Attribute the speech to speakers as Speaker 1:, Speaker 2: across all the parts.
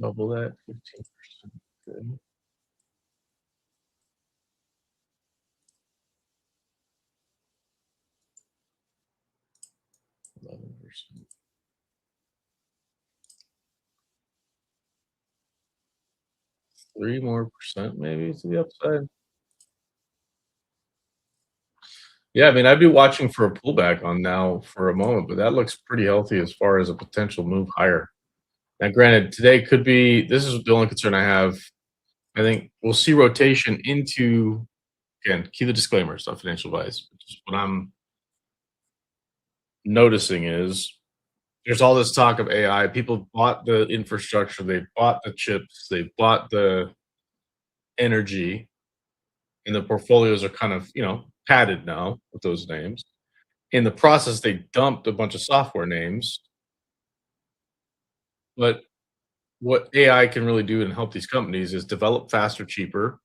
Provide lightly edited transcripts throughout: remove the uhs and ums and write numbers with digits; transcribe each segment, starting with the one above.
Speaker 1: Double that, 15%. Good. 11%. 3 more percent maybe to the upside. Yeah, I mean, I'd be watching for a pullback on now for a moment, but that looks pretty healthy as far as a potential move higher. Now, granted, today could be this is the only concern I have. I think we'll see rotation into again, key the disclaimers on financial advice. Just what I'm noticing is there's all this talk of AI. People bought the infrastructure, they bought the chips, they bought the energy, and the portfolios are kind of, padded now with those names. In the process, they dumped a bunch of software names, but what AI can really do and help these companies is develop faster, cheaper.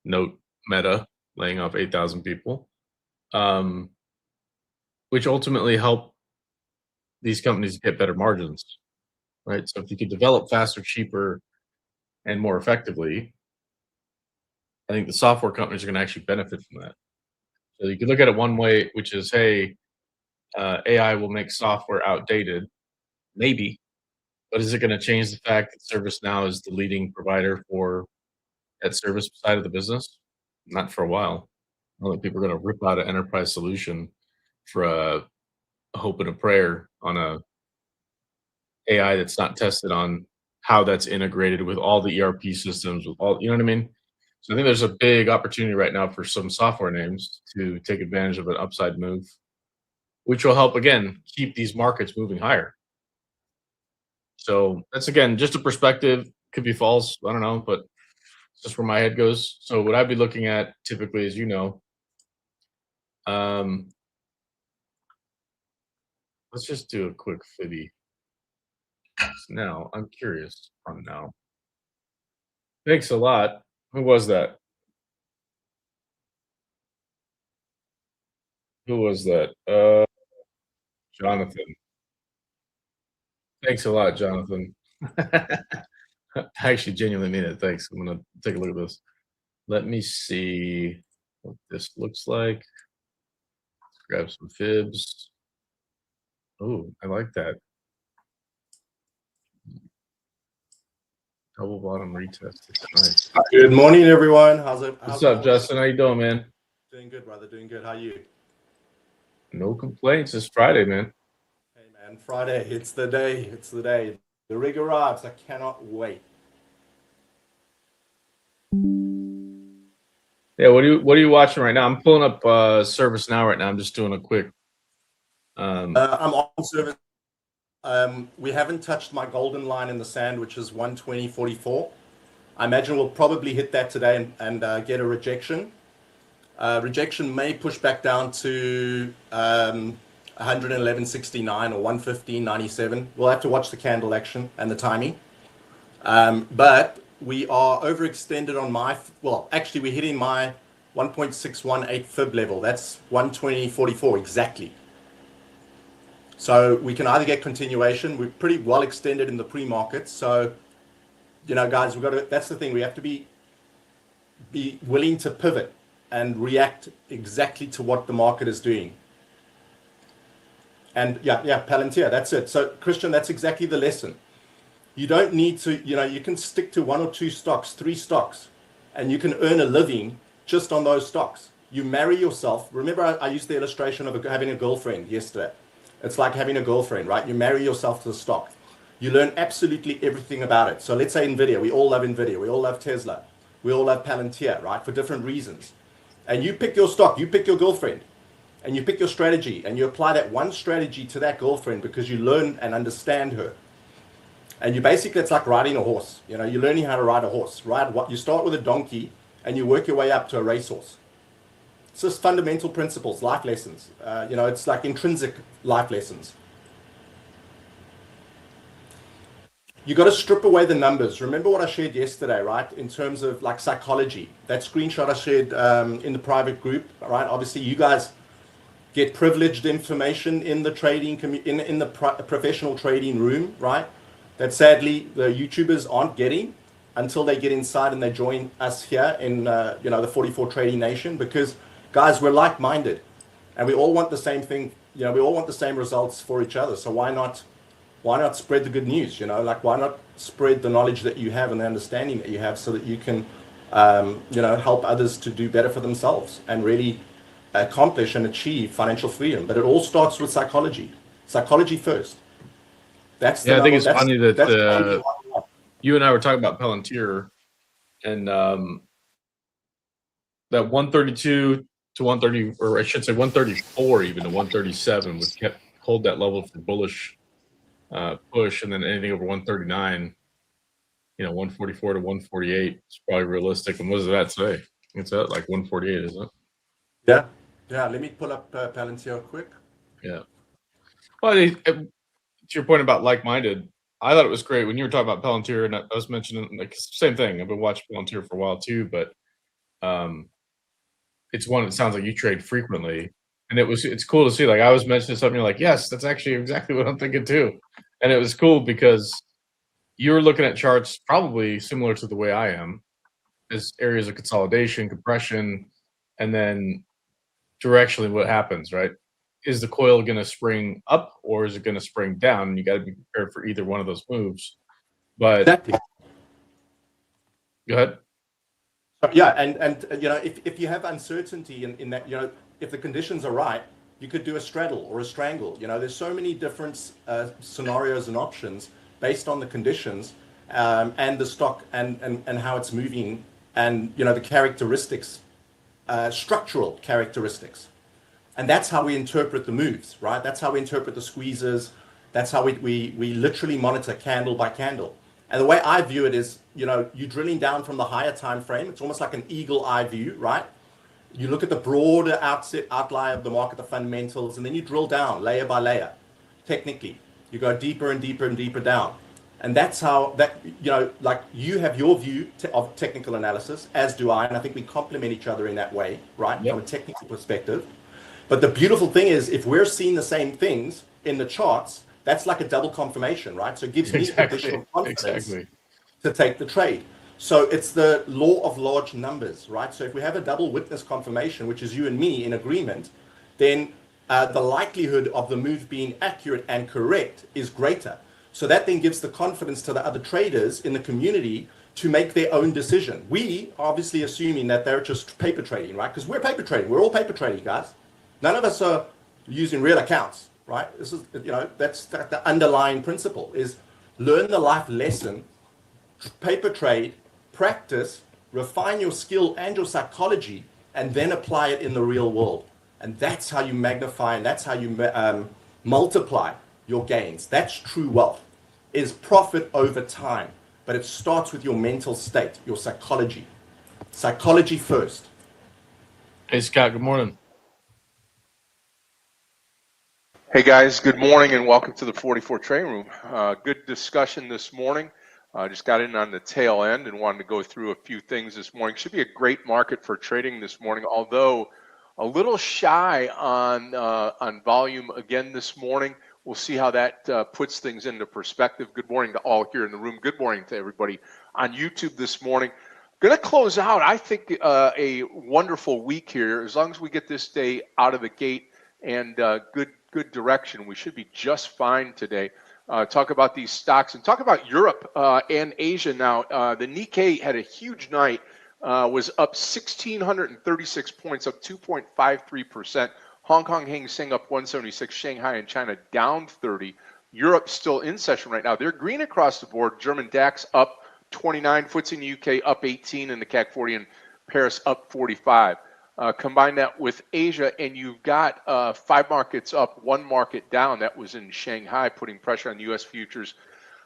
Speaker 1: Note Meta laying off 8,000 people, um, which ultimately help these companies get better margins, right? So if you could develop faster, cheaper, and more effectively, I think the software companies are going to actually benefit from that. So you could look at it one way, which is, hey, AI will make software outdated, maybe, but is it going to change the fact that ServiceNow is the leading provider for that service side of the business? Not for a while. I don't think people are going to rip out an enterprise solution for a hope and a prayer on a AI that's not tested on how that's integrated with all the ERP systems, with all, you know what I mean? So I think there's a big opportunity right now for some software names to take advantage of an upside move, which will help again keep these markets moving higher. So that's again just a perspective. Could be false. I don't know, but it's just where my head goes. So what I'd be looking at typically, as you know, um, let's just do a quick fibby. Now I'm curious on now. Thanks a lot. Who was that? Who was that? Jonathan. Thanks a lot, Jonathan. I actually genuinely mean it. Thanks. I'm gonna take a look at this. Let me see what this looks like. Let's grab some fibs. Oh, I like that. Double bottom retest. It's nice.
Speaker 2: Good morning, everyone. How's it?
Speaker 1: What's up, Justin? How you doing, man?
Speaker 2: Doing good, brother. Doing good. How are you?
Speaker 1: No complaints. It's Friday, man.
Speaker 2: Hey, man. Friday. It's the day. It's the day. The rig arrives. I cannot wait.
Speaker 1: Yeah, what are you watching right now? I'm pulling up ServiceNow right now. I'm just doing a quick
Speaker 2: I'm on service. We haven't touched my golden line in the sand, which is 120.44. I imagine we'll probably hit that today and get a rejection. Rejection may push back down to 111.69 or 115.97. We'll have to watch the candle action and the timing. But we are overextended on actually we're hitting my 1.618 fib level. That's 120.44 exactly. So we can either get continuation. We're pretty well extended in the pre-market. So, guys, that's the thing. We have to be willing to pivot and react exactly to what the market is doing. And yeah, Palantir, that's it. So Christian, that's exactly the lesson. You don't need to, you can stick to 1 or 2 stocks, 3 stocks, and you can earn a living just on those stocks. You marry yourself. Remember, I used the illustration of having a girlfriend yesterday. It's like having a girlfriend, right? You marry yourself to the stock. You learn absolutely everything about it. So let's say NVIDIA. We all love NVIDIA. We all love Tesla. We all love Palantir, right? For different reasons. And you pick your stock. You pick your girlfriend. And you pick your strategy. And you apply that one strategy to that girlfriend because you learn and understand her. And it's like riding a horse. You're learning how to ride a horse. You start with a donkey and you work your way up to a racehorse. It's just fundamental principles, life lessons. It's like intrinsic life lessons. You got to strip away the numbers. Remember what I shared yesterday, right? In terms of like psychology. That screenshot I shared in the private group, right? Obviously, you guys get privileged information in the trading in the professional trading room, right? that sadly the YouTubers aren't getting until they get inside and they join us here in the 44 Trading Nation, because guys, we're like-minded and we all want the same thing. We all want the same results for each other. So why not spread the good news? Like, why not spread the knowledge that you have and the understanding that you have, so that you can help others to do better for themselves and really accomplish and achieve financial freedom. But it all starts with psychology first. That's
Speaker 1: I think it's
Speaker 2: that's,
Speaker 1: funny that
Speaker 2: that's the
Speaker 1: you and I were talking about Palantir, and that 132 to 130, or I should say 134 even to 137, would kept hold that level for bullish push, and then anything over 139, 144 to 148 is probably realistic. And what is that today? It's at like 148, isn't it?
Speaker 2: Yeah. Let me pull up Palantir quick.
Speaker 1: Yeah. Well, to your point about like-minded, I thought it was great when you were talking about Palantir, and I was mentioning like same thing. I've been watching Palantir for a while too, but it's one that sounds like you trade frequently, and it's cool to see. Like, I was mentioning something, you're like, yes, that's actually exactly what I'm thinking too, and it was cool because you're looking at charts probably similar to the way I am, as areas of consolidation, compression, and then directionally what happens, right? Is the coil going to spring up or is it going to spring down? And you got to be prepared for either one of those moves. But
Speaker 2: Exactly.
Speaker 1: Go ahead.
Speaker 2: Yeah, and if you have uncertainty in that, if the conditions are right, you could do a straddle or a strangle. There's so many different scenarios and options based on the conditions and the stock and how it's moving, and the characteristics, structural characteristics. And that's how we interpret the moves, right? That's how we interpret the squeezes. That's how we literally monitor candle by candle. And the way I view it is, you're drilling down from the higher time frame. It's almost like an eagle eye view, right? You look at the broader outline of the market, the fundamentals, and then you drill down layer by layer. Technically, you go deeper and deeper and deeper down. And that's how like you have your view of technical analysis, as do I. And I think we complement each other in that way, right?
Speaker 1: Yep.
Speaker 2: From a technical perspective. But the beautiful thing is, if we're seeing the same things in the charts, that's like a double confirmation, right? So it gives me additional confidence to take the trade. So it's the law of large numbers, right? So if we have a double witness confirmation, which is you and me in agreement, then the likelihood of the move being accurate and correct is greater. So that then gives the confidence to the other traders in the community to make their own decision. We obviously assuming that they're just paper trading, right? Because we're paper trading. We're all paper trading, guys. None of us are using real accounts, right? This is, that's the underlying principle, is learn the life lesson, paper trade, practice, refine your skill and your psychology, and then apply it in the real world. And that's how you magnify, and that's how you multiply your gains. That's true wealth, is profit over time. But it starts with your mental state, your psychology. Psychology first.
Speaker 1: Hey, Scott, good morning.
Speaker 3: Hey guys, good morning and welcome to the 44 Trading Room. Good discussion this morning. Just got in on the tail end and wanted to go through a few things this morning. Should be a great market for trading this morning, although a little shy on volume again this morning. We'll see how that puts things into perspective. Good morning to all here in the room. Good morning to everybody on YouTube this morning. Going to close out, I think, a wonderful week here. As long as we get this day out of the gate and good direction, we should be just fine today. Talk about these stocks and talk about Europe and Asia now. The Nikkei had a huge night, was up 1,636 points, up 2.53%. Hong Kong, Hang Seng up 176, Shanghai and China down 30. Europe still in session right now. They're green across the board. German DAX up 29, FTSE in the UK up 18, and the CAC 40 in Paris up 45. Combine that with Asia, and you've got 5 markets up, 1 market down. That was in Shanghai, putting pressure on the U.S. futures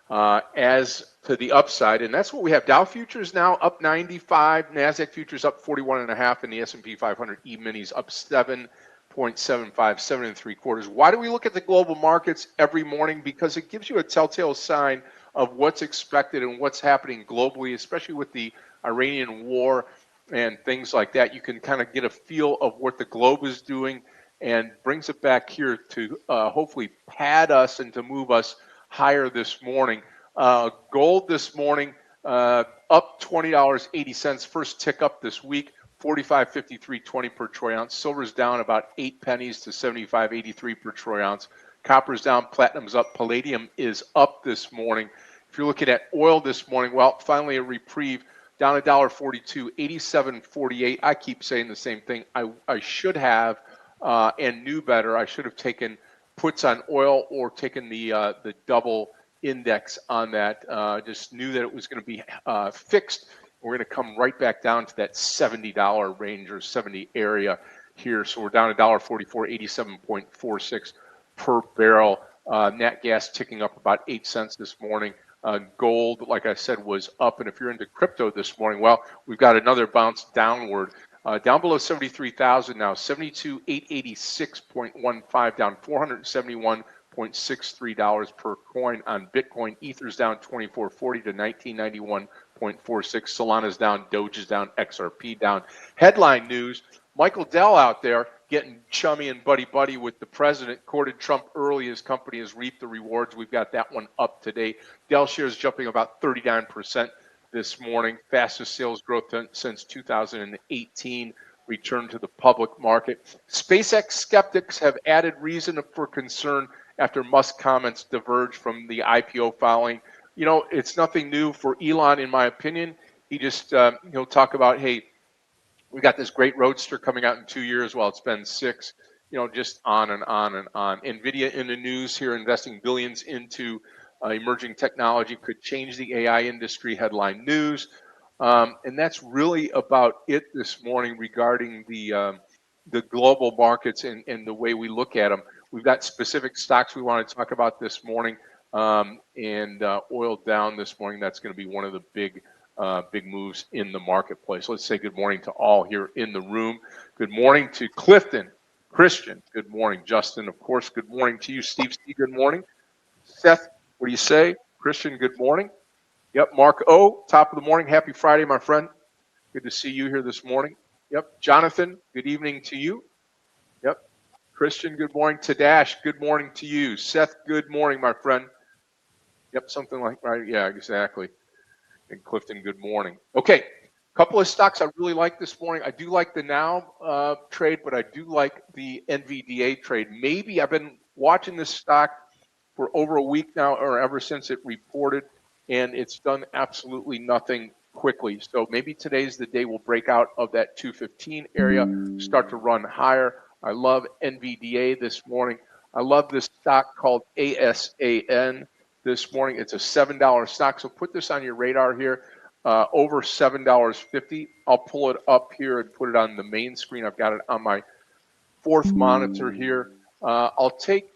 Speaker 3: as to the upside. And that's what we have. Dow futures now up 95, NASDAQ futures up 41.5, and the S&P 500 E-minis up 7.75, 7 3/4. Why do we look at the global markets every morning? Because it gives you a telltale sign of what's expected and what's happening globally, especially with the Iranian war and things like that. You can kind of get a feel of what the globe is doing, and brings it back here to hopefully pad us and to move us higher this morning. Gold this morning up $20.80, first tick up this week, 45.5320 per troy ounce. Silver's down about 8 pennies to 75.83 per troy ounce. Copper's down, platinum's up, palladium is up this morning. If you're looking at oil this morning, well, finally a reprieve, down $1.42, 87.48. I keep saying the same thing. I should have and knew better. I should have taken puts on oil or taken the double index on that. Just knew that it was going to be fixed. We're going to come right back down to that $70 range or 70 area here. So we're down $1.44, 87.46 per barrel. Nat gas ticking up about 8 cents this morning. Gold, like I said, was up. And if you're into crypto this morning, well, we've got another bounce downward. Down below 73,000 now, 72,886.15, down $471.63 per coin on Bitcoin. Ether's down 24.40 to 1991.46. Solana's down, Doge is down, XRP down. Headline news: Michael Dell out there getting chummy and buddy with the president, courted Trump early. His company has reaped the rewards. We've got that one up today. Dell shares jumping about 39% this morning, fastest sales growth since 2018, returned to the public market. SpaceX skeptics have added reason for concern after Musk comments diverged from the IPO filing. You know, it's nothing new for Elon, in my opinion. He just, he'll talk about, hey, we got this great roadster coming out in 2 years. Well, it's been 6, just on and on and on. NVIDIA in the news here, investing billions into emerging technology could change the AI industry, headline news. And that's really about it this morning regarding the global markets and the way we look at them. We've got specific stocks we want to talk about this morning, and oil down this morning. That's going to be one of the big moves in the marketplace. Let's say good morning to all here in the room. Good morning to Clifton, Christian. Good morning, Justin. Of course, good morning to you, Steve. Good morning, Seth. What do you say? Christian, good morning. Yep, Mark O, top of the morning. Happy Friday, my friend. Good to see you here this morning. Yep, Jonathan, good evening to you. Yep, Christian, good morning. Tadash, good morning to you. Seth, good morning, my friend. Yep, something like, right, yeah, exactly. And Clifton, good morning. Okay, a couple of stocks I really like this morning. I do like the Now trade, but I do like the NVDA trade. Maybe I've been watching this stock for over a week now, or ever since it reported, and it's done absolutely nothing quickly. So maybe today's the day we'll break out of that 215 area, start to run higher. I love NVDA this morning. I love this stock called ASAN this morning. It's a $7 stock, so put this on your radar here, over $7.50. I'll pull it up here and put it on the main screen. I've got it on my fourth monitor here. I'll take...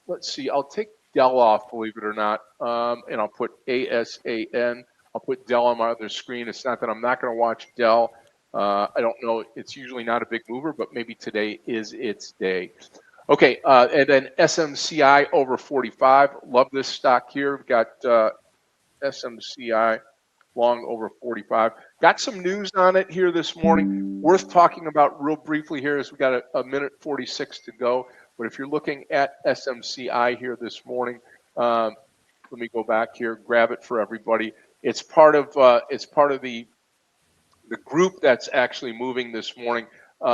Speaker 3: let's see, I'll take Dell off, believe it or not, and I'll put ASAN. I'll put Dell on my other screen. It's not that I'm not going to watch Dell. I don't know. It's usually not a big mover, but maybe today is its day. Okay, and then SMCI over 45. Love this stock here. We've got SMCI long over 45. Got some news on it here this morning. Worth talking about real briefly here as we got a minute 46 to go. But if you're looking at SMCI here this morning, let me go back here, grab it for everybody. It's part of the group that's actually moving this morning.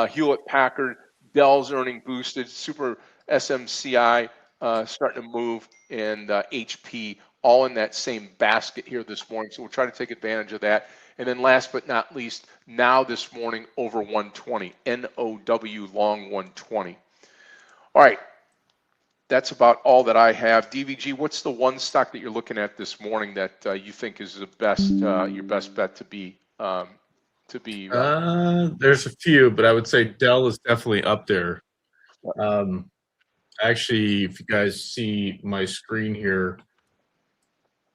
Speaker 3: Hewlett Packard, Dell's earning boosted, Super SMCI starting to move, and HP all in that same basket here this morning. So we'll try to take advantage of that. And then last but not least, Now this morning over 120, NOW long 120. All right, that's about all that I have. DVG, what's the one stock that you're looking at this morning that you think is the best, your best bet to be?
Speaker 1: There's a few, but I would say Dell is definitely up there. Actually, if you guys see my screen here,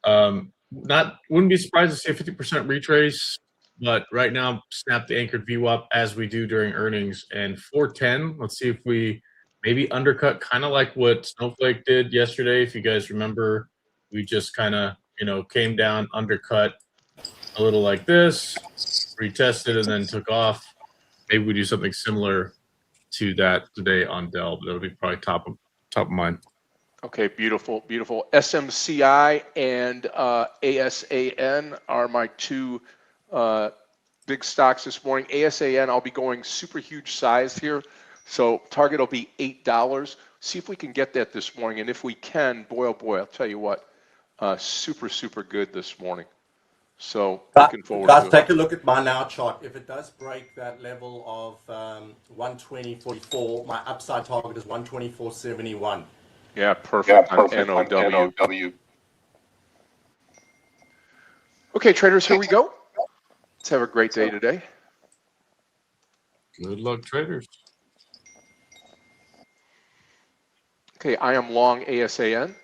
Speaker 1: wouldn't be surprised to see a 50% retrace, but right now snap the anchored VWAP as we do during earnings, and 410. Let's see if we maybe undercut, kind of like what Snowflake did yesterday. If you guys remember, we just kind of, came down, undercut a little like this, retested, and then took off. Maybe we do something similar to that today on Dell, but it'll be probably top of mind.
Speaker 3: Okay, beautiful, beautiful. SMCI and ASAN are my two big stocks this morning. ASAN, I'll be going super huge size here. So target will be $8. See if we can get that this morning. And if we can, boy, oh boy, I'll tell you what, super, super good this morning. So looking forward
Speaker 2: Guys,
Speaker 3: to it.
Speaker 2: take a look at my now chart. If it does break that level of 120.44, my upside target is 124.71.
Speaker 3: Yeah, perfect on NOW. Okay, traders, here we go. Let's have a great day today.
Speaker 1: Good luck, traders.
Speaker 3: Okay, I am long ASAN,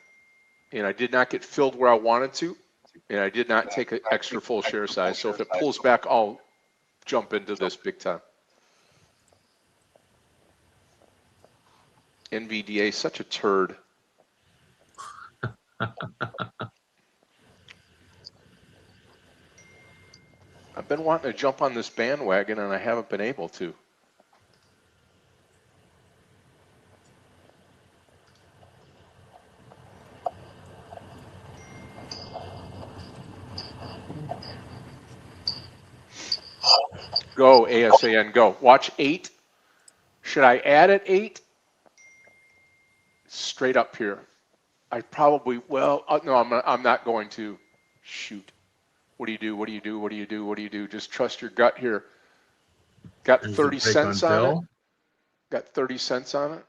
Speaker 3: and I did not get filled where I wanted to, and I did not take an extra full share size. So if it pulls back, I'll jump into this big time. NVDA, such a turd. I've been wanting to jump on this bandwagon, and I haven't been able to. Go, ASAN, go. Watch 8. Should I add at 8? Straight up here. I probably, well, no, I'm not going to. Shoot. What do you do? What do you do? What do you do? What do you do? Just trust your gut here. Got
Speaker 1: There's
Speaker 3: 30
Speaker 1: the break
Speaker 3: cents
Speaker 1: on
Speaker 3: on it.
Speaker 1: Dell.
Speaker 3: Got 30 cents on it.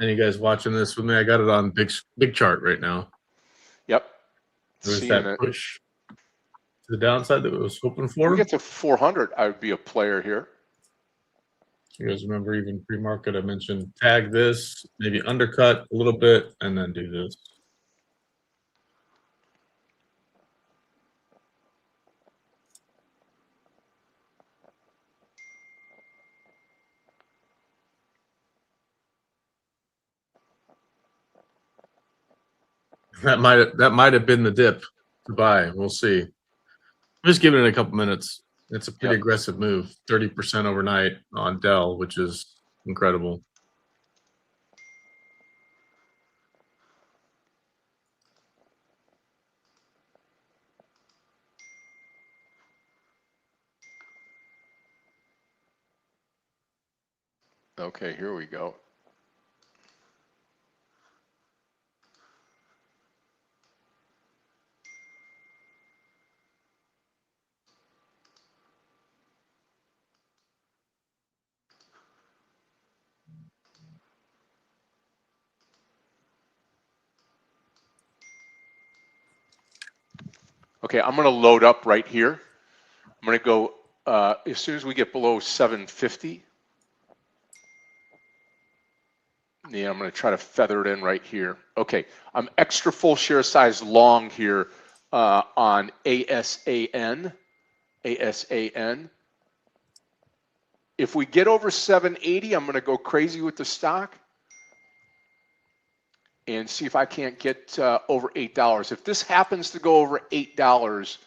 Speaker 1: Any guys watching this with me? I got it on big chart right now.
Speaker 3: Yep.
Speaker 1: There's
Speaker 3: Seeing
Speaker 1: that
Speaker 3: it.
Speaker 1: push to the downside that we was hoping
Speaker 3: If
Speaker 1: for.
Speaker 3: we get to 400, I would be a player here.
Speaker 1: You guys remember even pre-market, I mentioned tag this, maybe undercut a little bit, and then do this. That might have been the dip to buy. We'll see. I'm just giving it a couple minutes. It's a pretty aggressive move. 30% overnight on Dell, which is incredible.
Speaker 3: Okay, here we go. Okay, I'm going to load up right here. I'm going to go as soon as we get below 750. Yeah, I'm going to try to feather it in right here. Okay, I'm extra full share size long here on ASAN. ASAN. If we get over 780, I'm going to go crazy with the stock and see if I can't get over $8. If this happens to go over $8,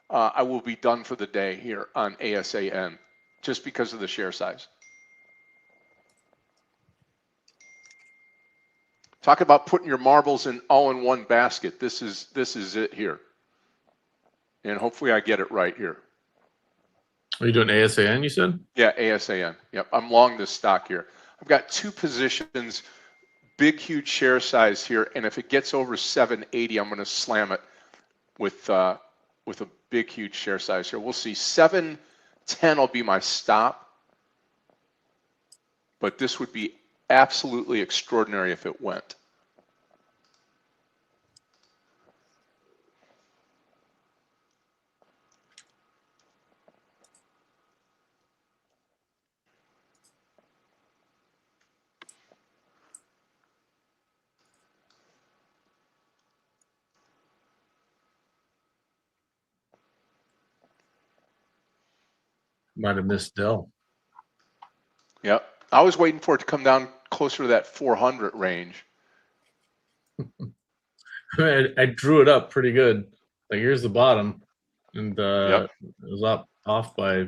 Speaker 3: I will be done for the day here on ASAN just because of the share size. Talk about putting your marbles in all in one basket. This is it here. And hopefully I get it right here.
Speaker 1: Are you doing ASAN, you said?
Speaker 3: Yeah, ASAN. Yep, I'm long this stock here. I've got two positions, big, huge share size here. And if it gets over 780, I'm going to slam it with a big, huge share size here. We'll see. 710 will be my stop. But this would be absolutely extraordinary if it went.
Speaker 1: Might have missed Dell.
Speaker 3: Yep. I was waiting for it to come down closer to that 400 range.
Speaker 1: I drew it up pretty good. Like here's the bottom, and
Speaker 3: Yep.
Speaker 1: it was off by a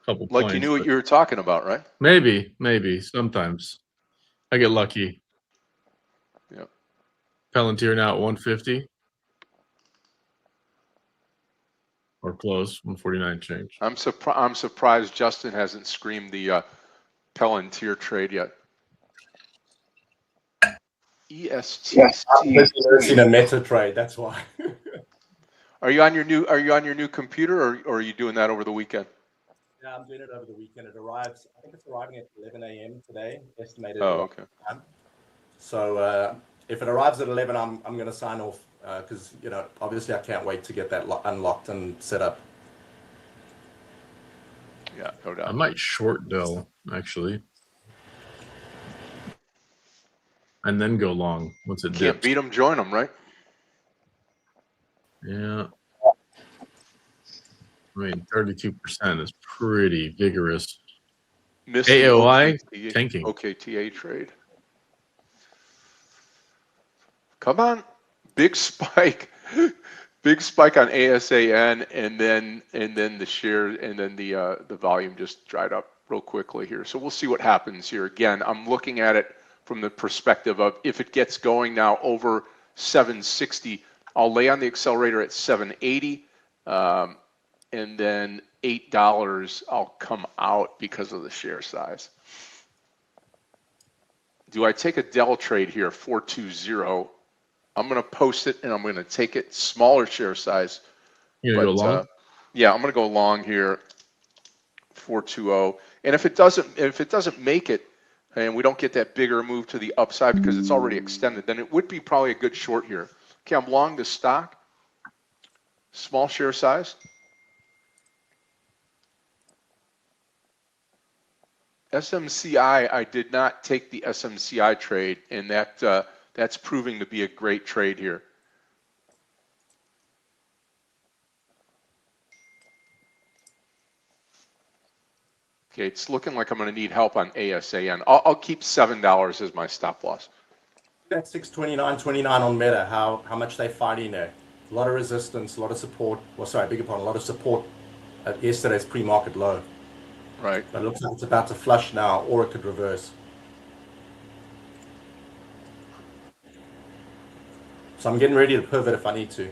Speaker 1: couple
Speaker 3: Like
Speaker 1: points.
Speaker 3: you knew what you were talking about, right?
Speaker 1: Maybe sometimes I get lucky.
Speaker 3: Yep.
Speaker 1: Palantir now at 150 or close, 149 change.
Speaker 3: I'm surprised Justin hasn't screamed the Palantir trade yet. ESTC.
Speaker 2: In a meta trade, that's why.
Speaker 3: Are you on your new computer, or are you doing that over the weekend?
Speaker 2: Yeah, I'm doing it over the weekend. It arrives. I think it's arriving at 11 a.m. today, estimated.
Speaker 3: Oh, okay.
Speaker 2: Time. So if it arrives at 11, I'm going to sign off because obviously I can't wait to get that unlocked and set up.
Speaker 3: Yeah, no doubt.
Speaker 1: I might short Dell actually, and then go long once it dips.
Speaker 3: Can't beat them, join them, right?
Speaker 1: Yeah. I mean, 32% is pretty vigorous.
Speaker 3: Missed
Speaker 1: AOI
Speaker 3: the
Speaker 1: tanking.
Speaker 3: OKTA trade. Come on, big spike, big spike on ASAN, and then the share, and then the volume just dried up real quickly here. So we'll see what happens here. Again, I'm looking at it from the perspective of if it gets going now over 760, I'll lay on the accelerator at 780, and then $8 I'll come out because of the share size. Do I take a Dell trade here, 420? I'm going to post it and I'm going to take it smaller share size.
Speaker 1: You gonna go long?
Speaker 3: Yeah, I'm going to go long here, 420. And if it doesn't make it, and we don't get that bigger move to the upside because it's already extended, then it would be probably a good short here. Okay, I'm long this stock, small share size. SMCI, I did not take the SMCI trade, and that's proving to be a great trade here. Okay, it's looking like I'm going to need help on ASAN. I'll keep $7 as my stop loss.
Speaker 2: That's 629.29 on Meta. How much they fighting there? A lot of resistance, a lot of support. Well, sorry, beg your pardon. A lot of support at yesterday's pre-market low.
Speaker 3: Right.
Speaker 2: But it looks like it's about to flush now, or it could reverse. So I'm getting ready to pivot if I need to.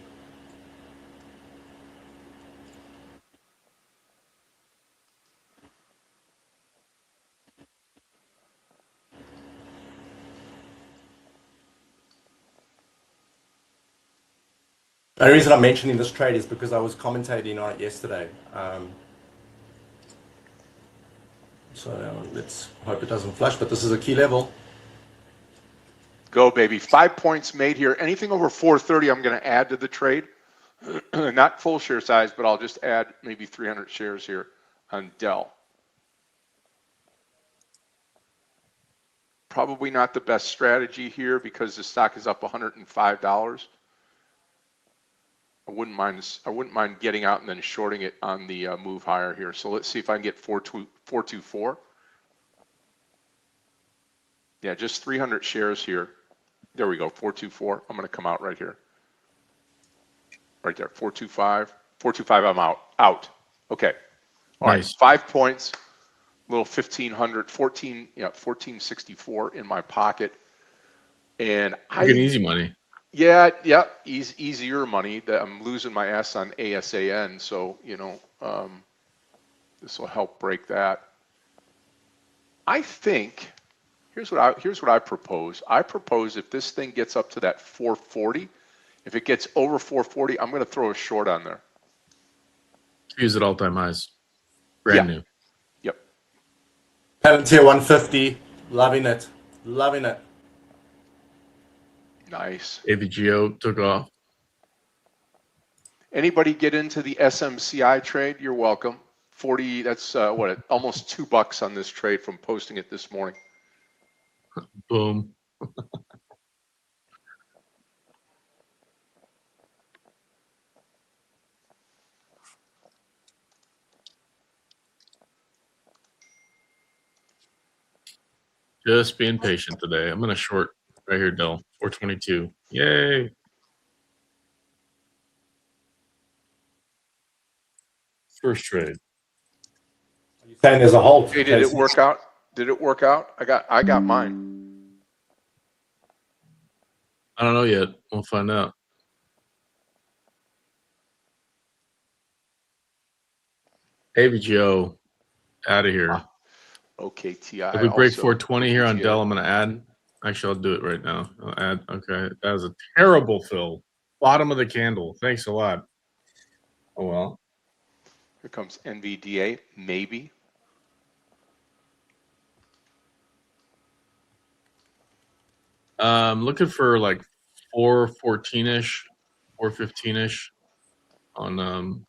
Speaker 2: The only reason I'm mentioning this trade is because I was commentating on it yesterday. So let's hope it doesn't flush, but this is a key level.
Speaker 3: Go, baby. 5 points made here. Anything over 430, I'm going to add to the trade. Not full share size, but I'll just add maybe 300 shares here on Dell. Probably not the best strategy here because the stock is up $105. I wouldn't mind getting out and then shorting it on the move higher here. So let's see if I can get 424. Yeah, just 300 shares here. There we go, 424. I'm going to come out right here. Right there, 425. 425, I'm out. Okay. All
Speaker 1: Nice.
Speaker 3: right, 5 points. Little 1,500, 1464 in my pocket. And
Speaker 1: You get easy money.
Speaker 3: Yeah, easier money. That I'm losing my ass on ASAN, so this will help break that. I think here's what I propose. I propose if this thing gets up to that 440, if it gets over 440, I'm going to throw a short on there.
Speaker 1: Use at all-time highs. Brand new.
Speaker 3: Yep.
Speaker 2: Palantir 150, loving it.
Speaker 3: Nice.
Speaker 1: AVGO took off.
Speaker 3: Anybody get into the SMCI trade? You're welcome. 40. That's almost $2 on this trade from posting it this morning.
Speaker 1: Boom. Just being patient today. I'm going to short right here, Dell. 422. Yay. First trade.
Speaker 2: Saying there's a halt.
Speaker 3: Hey, did it work out? Did it work out? I got mine.
Speaker 1: I don't know yet. We'll find out. AVGO, out of here.
Speaker 3: OKTI.
Speaker 1: If we break
Speaker 3: also
Speaker 1: 420 here on
Speaker 3: OKTI.
Speaker 1: Dell, I'm going to add. Actually, I'll do it right now. I'll add. Okay. That was a terrible fill. Bottom of the candle. Thanks a lot. Oh, well.
Speaker 3: Here comes NVDA, maybe.
Speaker 1: Looking for like 414-ish, 415-ish on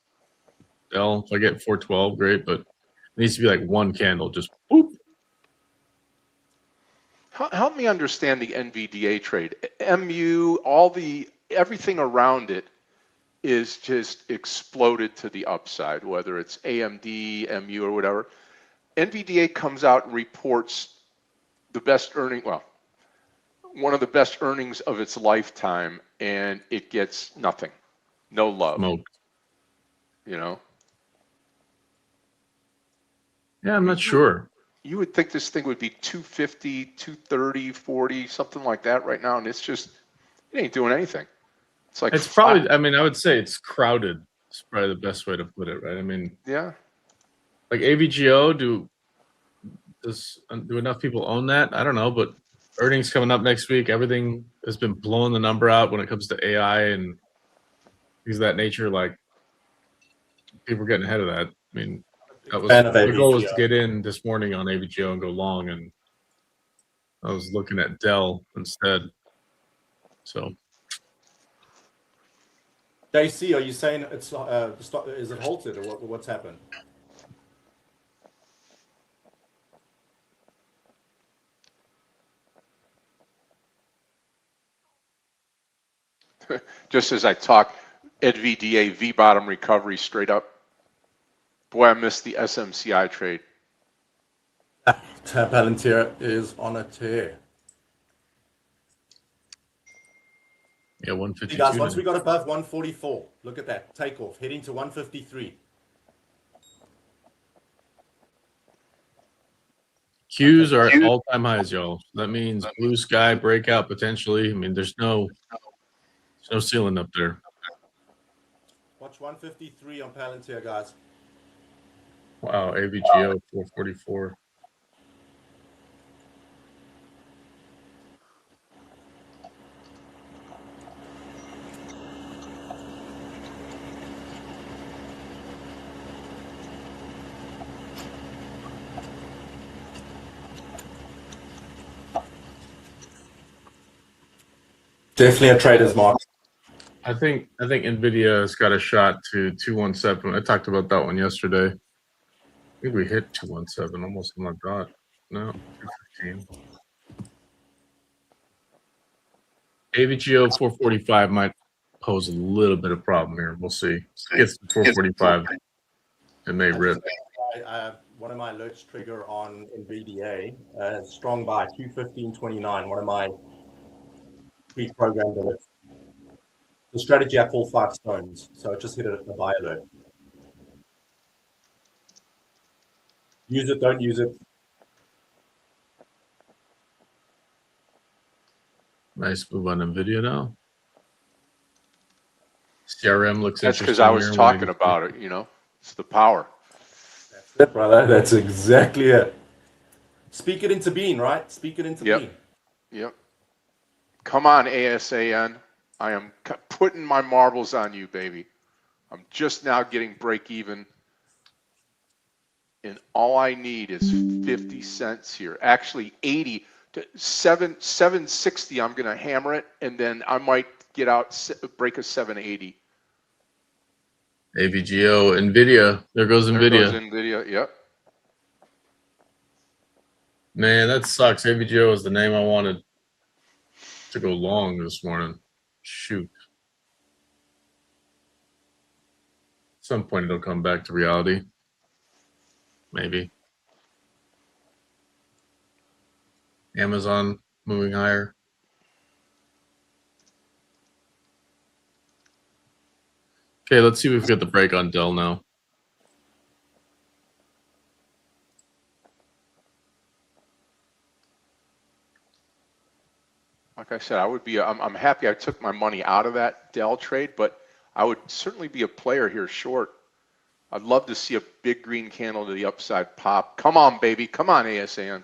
Speaker 1: Dell. If I get 412, great, but it needs to be like one candle, just boop.
Speaker 3: Help me understand the NVDA trade. MU, everything around it is just exploded to the upside, whether it's AMD, MU, or whatever. NVDA comes out and reports the best earning, well, one of the best earnings of its lifetime, and it gets nothing, no love.
Speaker 1: Smoked.
Speaker 3: You know?
Speaker 1: Yeah, I'm not sure.
Speaker 3: You would think this thing would be 250, 230, 40, something like that right now, and it's just, it ain't doing anything. It's like
Speaker 1: It's probably, I mean, I would say it's crowded. It's probably the best way to put it, right? I mean,
Speaker 3: yeah.
Speaker 1: like AVGO, do enough people own that? I don't know, but earnings coming up next week. Everything has been blowing the number out when it comes to AI and things of that nature. Like people are getting ahead of that. I mean, that was the goal was to get in this morning on AVGO and go long, and I was looking at Dell instead. So,
Speaker 2: JC, are you saying it's is it halted or what's happened?
Speaker 3: Just as I talk, NVDA V bottom recovery straight up. Boy, I missed the SMCI trade.
Speaker 2: Palantir is on a tear.
Speaker 1: yeah, 152.
Speaker 2: Hey guys, once we got above 144, look at that takeoff, heading to 153.
Speaker 1: Qs are at all-time highs, y'all. That means blue sky breakout potentially. I mean, there's no ceiling up there.
Speaker 2: Watch 153 on Palantir, guys.
Speaker 1: Wow, AVGO 444.
Speaker 2: Definitely a trader's market.
Speaker 1: I think Nvidia has got a shot to 217. I talked about that one yesterday. I think we hit 217 almost on my dot. No, 215. AVGO 445 might pose a little bit of problem here. We'll see. Gets to 445, it may rip.
Speaker 2: One of my alerts trigger on NVDA, strong buy 215.29. One of my pre-programmed alerts. The strategy I call 5 stones, so it just hit a buy alert. Use it, don't use it.
Speaker 1: Nice move on NVIDIA now. CRM looks
Speaker 3: That's
Speaker 1: interesting.
Speaker 3: because I was
Speaker 1: here.
Speaker 3: talking about it, you know. It's the power.
Speaker 2: That's it, brother. That's exactly it. Speak it into being, right? Speak it into being.
Speaker 3: Yep. Come on, ASAN. I am putting my marbles on you, baby. I'm just now getting break even. And all I need is 50 cents here. Actually, 80 to 760. I'm going to hammer it, and then I might get out, break a 780.
Speaker 1: AVGO, NVIDIA. There goes NVIDIA.
Speaker 3: There goes NVIDIA, yep.
Speaker 1: Man, that sucks. AVGO is the name I wanted to go long this morning. Shoot. At some point it'll come back to reality. Maybe. Amazon moving higher. Okay, let's see if we've got the break on Dell now.
Speaker 3: Like I said, I'm happy I took my money out of that Dell trade, but I would certainly be a player here short. I'd love to see a big green candle to the upside pop. Come on, baby. Come on, ASAN.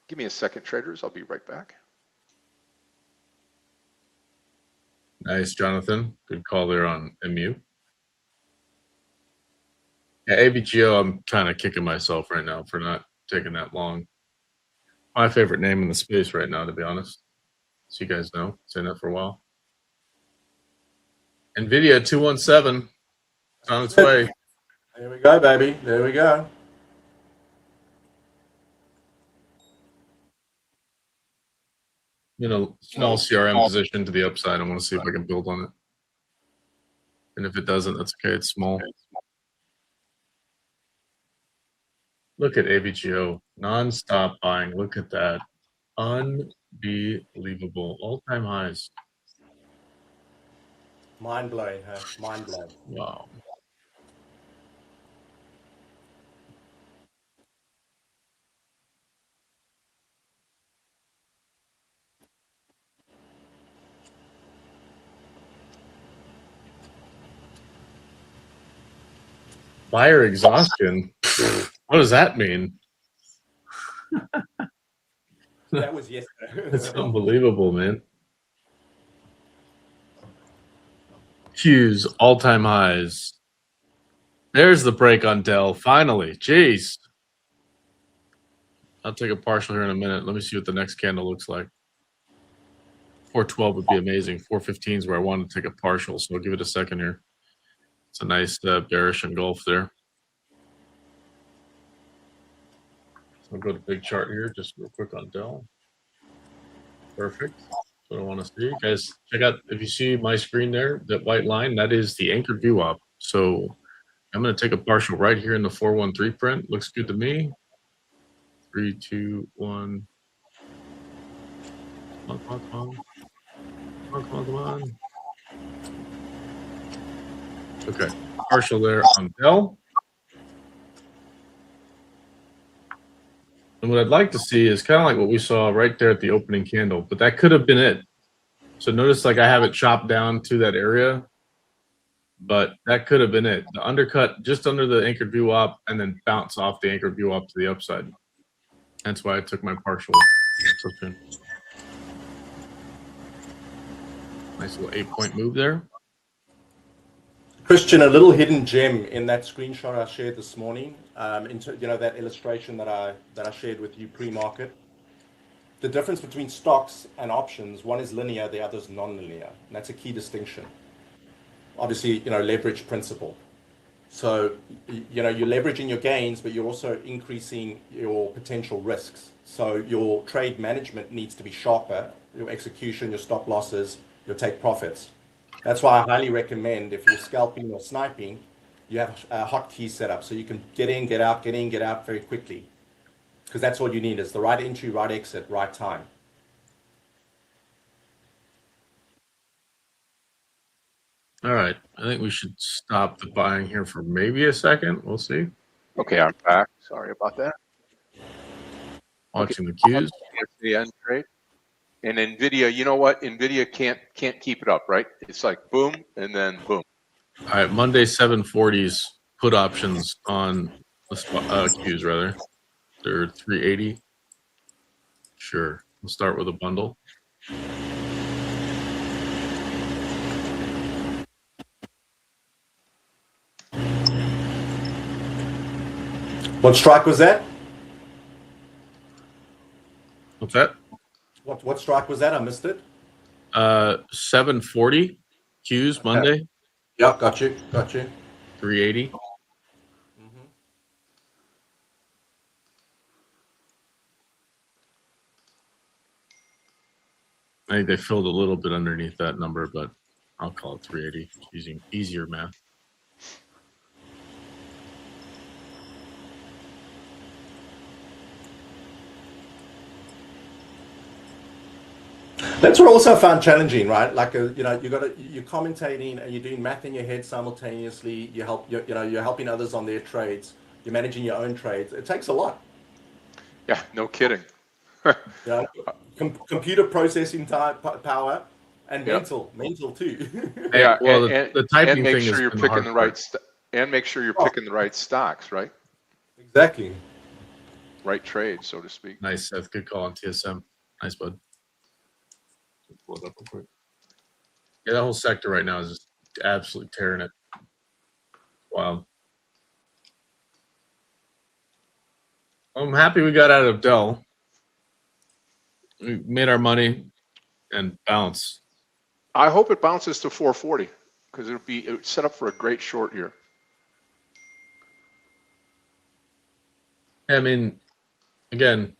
Speaker 3: Give me a second, traders. I'll be right back.
Speaker 1: Nice, Jonathan. Good call there on MU. Yeah, ABGO, I'm kind of kicking myself right now for not taking that long. My favorite name in the space right now, to be honest. So you guys know, saying that for a while. NVIDIA 217, it's on its way.
Speaker 2: There we go, baby. There we go.
Speaker 1: Small CRM position to the upside. I want to see if I can build on it. And if it doesn't, that's okay. It's small. Look at ABGO. Non-stop buying. Look at that. Unbelievable. All-time highs.
Speaker 2: Mind-blowing, huh? Mind-blowing.
Speaker 1: Wow. Buyer exhaustion. What does that mean?
Speaker 2: That was yesterday.
Speaker 1: It's unbelievable, man. Q's all-time highs. There's the break on Dell. Finally. Jeez. I'll take a partial here in a minute. Let me see what the next candle looks like. 412 would be amazing. 415 is where I wanted to take a partial, so I'll give it a second here. It's a nice bearish engulf there. So I'll go to big chart here, just real quick on Dell. Perfect. That's what I want to see. Guys, check out, if you see my screen there, that white line, that is the anchored VWAP. So I'm going to take a partial right here in the 413 print. Looks good to me. 3, 2, 1. Come on, come on, come on. Come on, come on. Okay, partial there on Dell. And what I'd like to see is kind of like what we saw right there at the opening candle, but that could have been it. So notice like I have it chopped down to that area, but that could have been it. The undercut just under the anchored VWAP and then bounce off the anchored VWAP to the upside. That's why I took my partial so soon. Nice little 8-point move there.
Speaker 2: Christian, a little hidden gem in that screenshot I shared this morning, that illustration that I shared with you pre-market. The difference between stocks and options, one is linear, the other is non-linear. And that's a key distinction. Obviously, leverage principle. So, you're leveraging your gains, but you're also increasing your potential risks. So your trade management needs to be sharper, your execution, your stop losses, your take profits. That's why I highly recommend if you're scalping or sniping, you have a hotkey set up so you can get in, get out very quickly. Because that's all you need is the right entry, right exit, right time.
Speaker 1: All right. I think we should stop the buying here for maybe a second. We'll see.
Speaker 3: Okay, I'm back. Sorry about that.
Speaker 1: Watching the Qs.
Speaker 3: The end trade. And NVIDIA, you know what? NVIDIA can't keep it up, right? It's like boom and then boom.
Speaker 1: All right, Monday 740s put options on the Qs rather. They're 380. Sure. We'll start with a bundle.
Speaker 2: What strike was that?
Speaker 1: What's that?
Speaker 2: What strike was that? I missed it.
Speaker 1: 740 Qs Monday.
Speaker 2: Yeah, got you.
Speaker 1: 380. I think they filled a little bit underneath that number, but I'll call it 380 using easier math.
Speaker 2: That's what I also found challenging, right? Like, you're commentating and you're doing math in your head simultaneously. You're helping others on their trades. you're managing your own trades. It takes a lot.
Speaker 3: Yeah, no kidding.
Speaker 2: Computer processing power and
Speaker 3: Yep.
Speaker 2: mental too.
Speaker 3: Yeah,
Speaker 1: well,
Speaker 3: and
Speaker 1: the typing
Speaker 3: make
Speaker 1: thing
Speaker 3: sure
Speaker 1: is
Speaker 3: you're
Speaker 1: been
Speaker 3: picking
Speaker 1: hard
Speaker 3: the
Speaker 1: part.
Speaker 3: right and make sure you're picking the right stocks, right?
Speaker 2: Exactly.
Speaker 3: Right trade, so to speak.
Speaker 1: Nice, Seth. Good call on TSM. Nice, bud. Pull it up real quick. Yeah, that whole sector right now is just absolutely tearing it. Wow. I'm happy we got out of Dell. We made our money and bounce.
Speaker 3: I hope it bounces to 440 because it would set up for a great short here.
Speaker 1: I mean, again,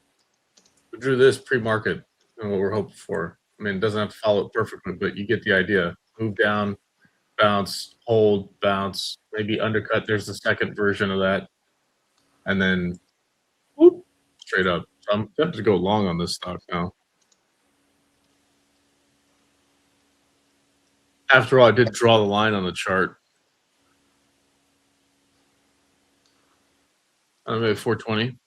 Speaker 1: we drew this pre-market and what we're hoping for. I mean, it doesn't have to follow it perfectly, but you get the idea. Move down, bounce, hold, bounce, maybe undercut. There's the second version of that. And then whoop, straight up. So I'm tempted to go long on this stock now. After all, I did draw the line on the chart. Maybe 420.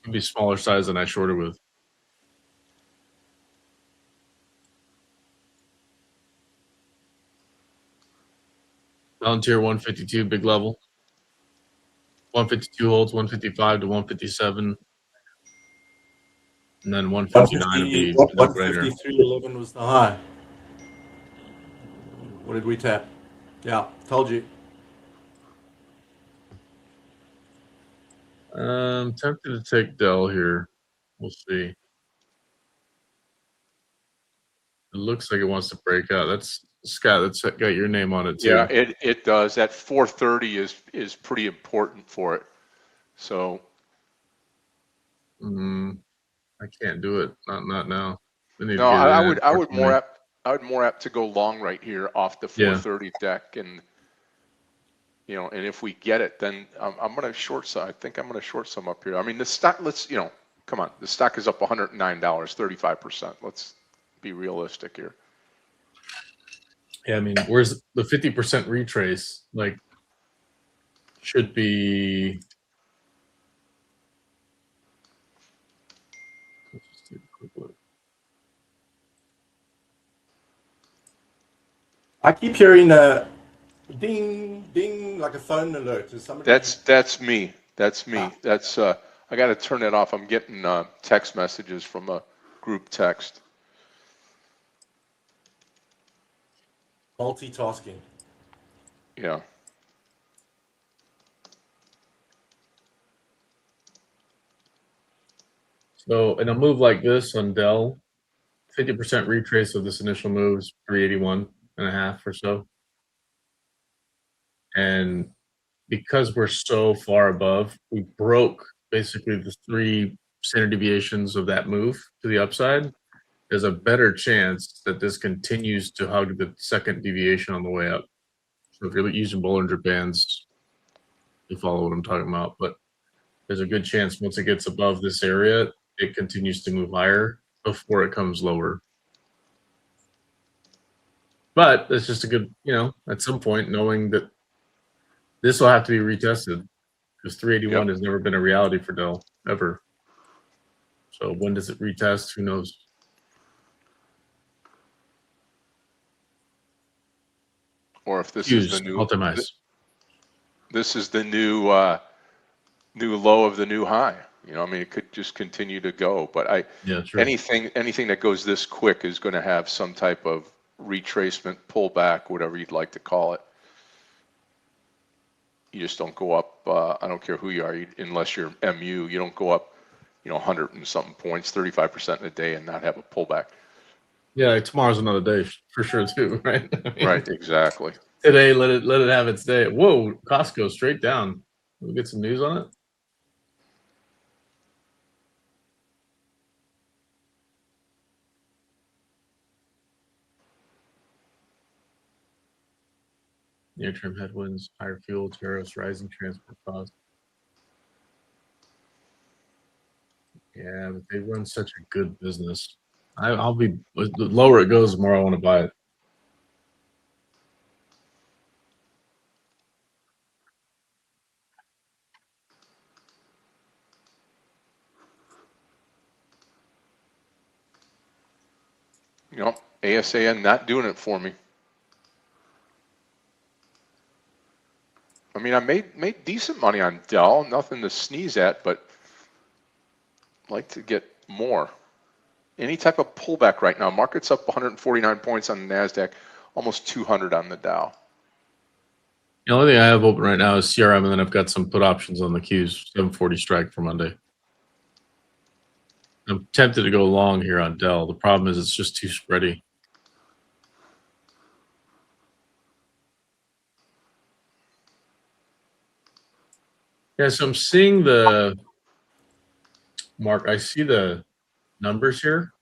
Speaker 1: It'd be smaller size than I shorted with. Volunteer 152, big level. 152 holds, 155 to 157. And then 159 would be
Speaker 2: 153.11 was the high. What did we tap? Yeah, told you.
Speaker 1: Tempted to take Dell here. We'll see. It looks like it wants to break out. That's Scott. That's got your name on it too.
Speaker 3: Yeah, it does. That 430 is pretty important for it. So.
Speaker 1: I can't do it. Not now.
Speaker 3: No, I would more apt to go long right here off the 430 deck, and and if we get it, then I'm going to short some. I think I'm going to short some up here. I mean, the stock. Come on. The stock is up $109, 35%. Let's be realistic here.
Speaker 1: Yeah, I mean, where's the 50% retrace? Like, should be. Let's just take a quick look.
Speaker 2: I keep hearing a ding, ding, like a phone alert. Is somebody?
Speaker 3: That's me. That's me. That's I got to turn that off. I'm getting text messages from a group text.
Speaker 2: Multitasking.
Speaker 3: Yeah.
Speaker 1: So in a move like this on Dell, 50% retrace of this initial move is 381.5 or so. And because we're so far above, we broke basically the 3 standard deviations of that move to the upside. There's a better chance that this continues to hug the second deviation on the way up. So if you're using Bollinger Bands, you follow what I'm talking about. But there's a good chance once it gets above this area, it continues to move higher before it comes lower. But it's just a good, at some point, knowing that this will have to be retested because 381 has never been a reality for Dell, ever. So when does it retest? Who knows?
Speaker 3: Or if this is the new this is the new low of the new high. I mean, it could just continue to go. But anything that goes this quick is going to have some type of retracement, pullback, whatever you'd like to call it. You just don't go up. I don't care who you are, unless you're MU. You don't go up, 100 and something points, 35% in a day, and not have a pullback.
Speaker 1: Yeah, tomorrow's another day for sure too, right?
Speaker 3: Right, exactly.
Speaker 1: Today, let it have its day. Whoa, Costco straight down. We'll get some news on it. Near-term headwinds, higher fuel tariffs, rising transport costs. Yeah, but they run such a good business. I'll be the lower it goes, the more I want to buy it.
Speaker 3: You know, ASAN not doing it for me. I mean, I made decent money on Dell, nothing to sneeze at, but I'd like to get more. Any type of pullback right now. Market's up 149 points on the NASDAQ, almost 200 on the Dow.
Speaker 1: The only thing I have open right now is CRM, and then I've got some put options on the Qs, 740 strike for Monday. I'm tempted to go long here on Dell. The problem is it's just too spready. Yeah, so I'm seeing the Mark. I see the numbers here,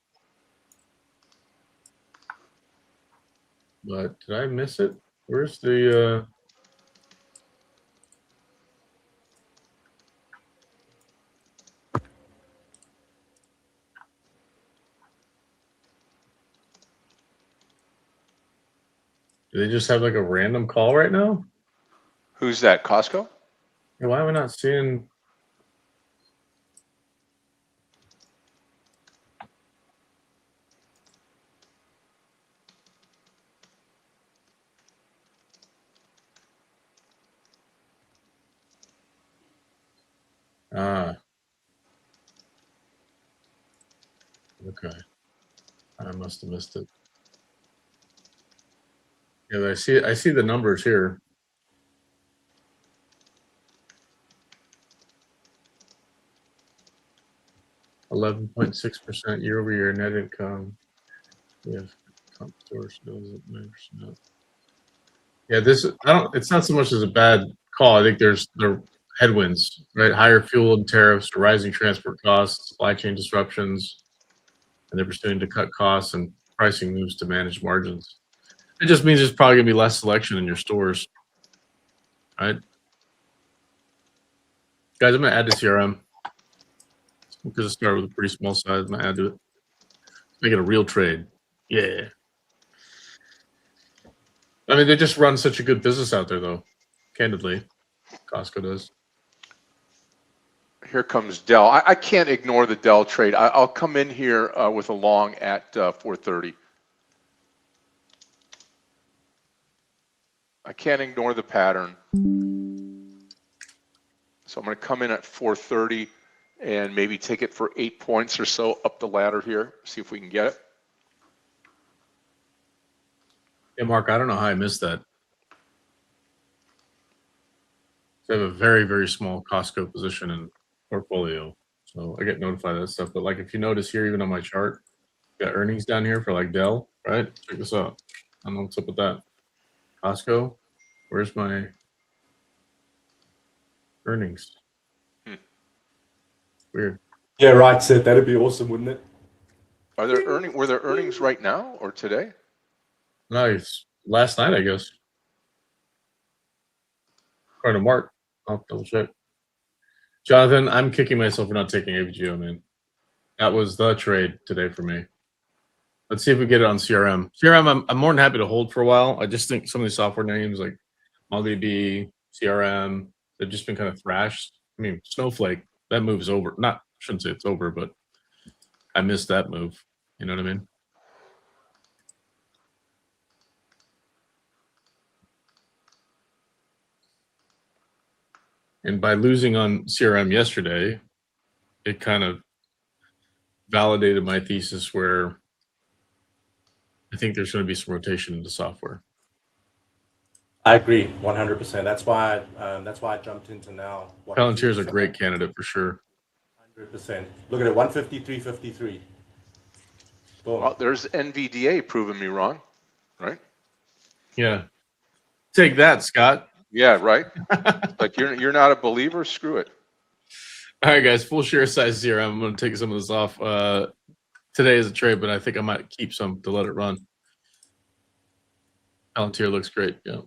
Speaker 1: but did I miss it? Where's the? Do they just have like a random call right now?
Speaker 3: Who's that? Costco?
Speaker 1: Yeah, why am I not seeing? Ah, okay. I must have missed it. Yeah, I see the numbers here. %11.6% year-over-year net income. We have comp store sales at 9%. Yeah, it's not so much as a bad call. I think there's the headwinds, right? Higher fuel and tariffs, rising transport costs, supply chain disruptions, and they're pursuing to cut costs and pricing moves to manage margins. It just means there's probably gonna be less selection in your stores, right? Guys, I'm gonna add to CRM because it started with a pretty small size. I'm gonna add to it. Make it a real trade. Yeah. I mean, they just run such a good business out there, though. Candidly, Costco does.
Speaker 3: Here comes Dell. I can't ignore the Dell trade. I'll come in here with a long at 430. I can't ignore the pattern. So I'm going to come in at 430 and maybe take it for 8 points or so up the ladder here. See if we can get it.
Speaker 1: Yeah, Mark, I don't know how I missed that. I have a very, very small Costco position in portfolio, so I get notified of that stuff. But like, if you notice here, even on my chart, got earnings down here for like Dell, right? Check this out. I don't know what's up with that. Costco, where's my earnings? Weird.
Speaker 2: Yeah, right, Seth. That'd be awesome, wouldn't it?
Speaker 3: Were there earnings right now or today?
Speaker 1: Nice. Last night, I guess. According to Mark, I'll double check. Jonathan, I'm kicking myself for not taking AVGO, man. That was the trade today for me. Let's see if we get it on CRM. CRM, I'm more than happy to hold for a while. I just think some of these software names like MongoDB, CRM, they've just been kind of thrashed. I mean, Snowflake, that move's over. Shouldn't say it's over, but I missed that move. You know what I mean? And by losing on CRM yesterday, it kind of validated my thesis where I think there's going to be some rotation into software.
Speaker 2: I agree, 100%. That's why I jumped into now.
Speaker 1: Palantir is a great candidate for sure.
Speaker 2: 100%. Look at it, 153.53. Boom.
Speaker 3: Well, there's NVDA proving me wrong, right?
Speaker 1: Yeah. Take that, Scott.
Speaker 3: Yeah, right. Like you're not a believer. Screw it.
Speaker 1: All right, guys. Full share size CRM. I'm going to take some of this off today as a trade, but I think I might keep some to let it run. Palantir looks great. Yeah.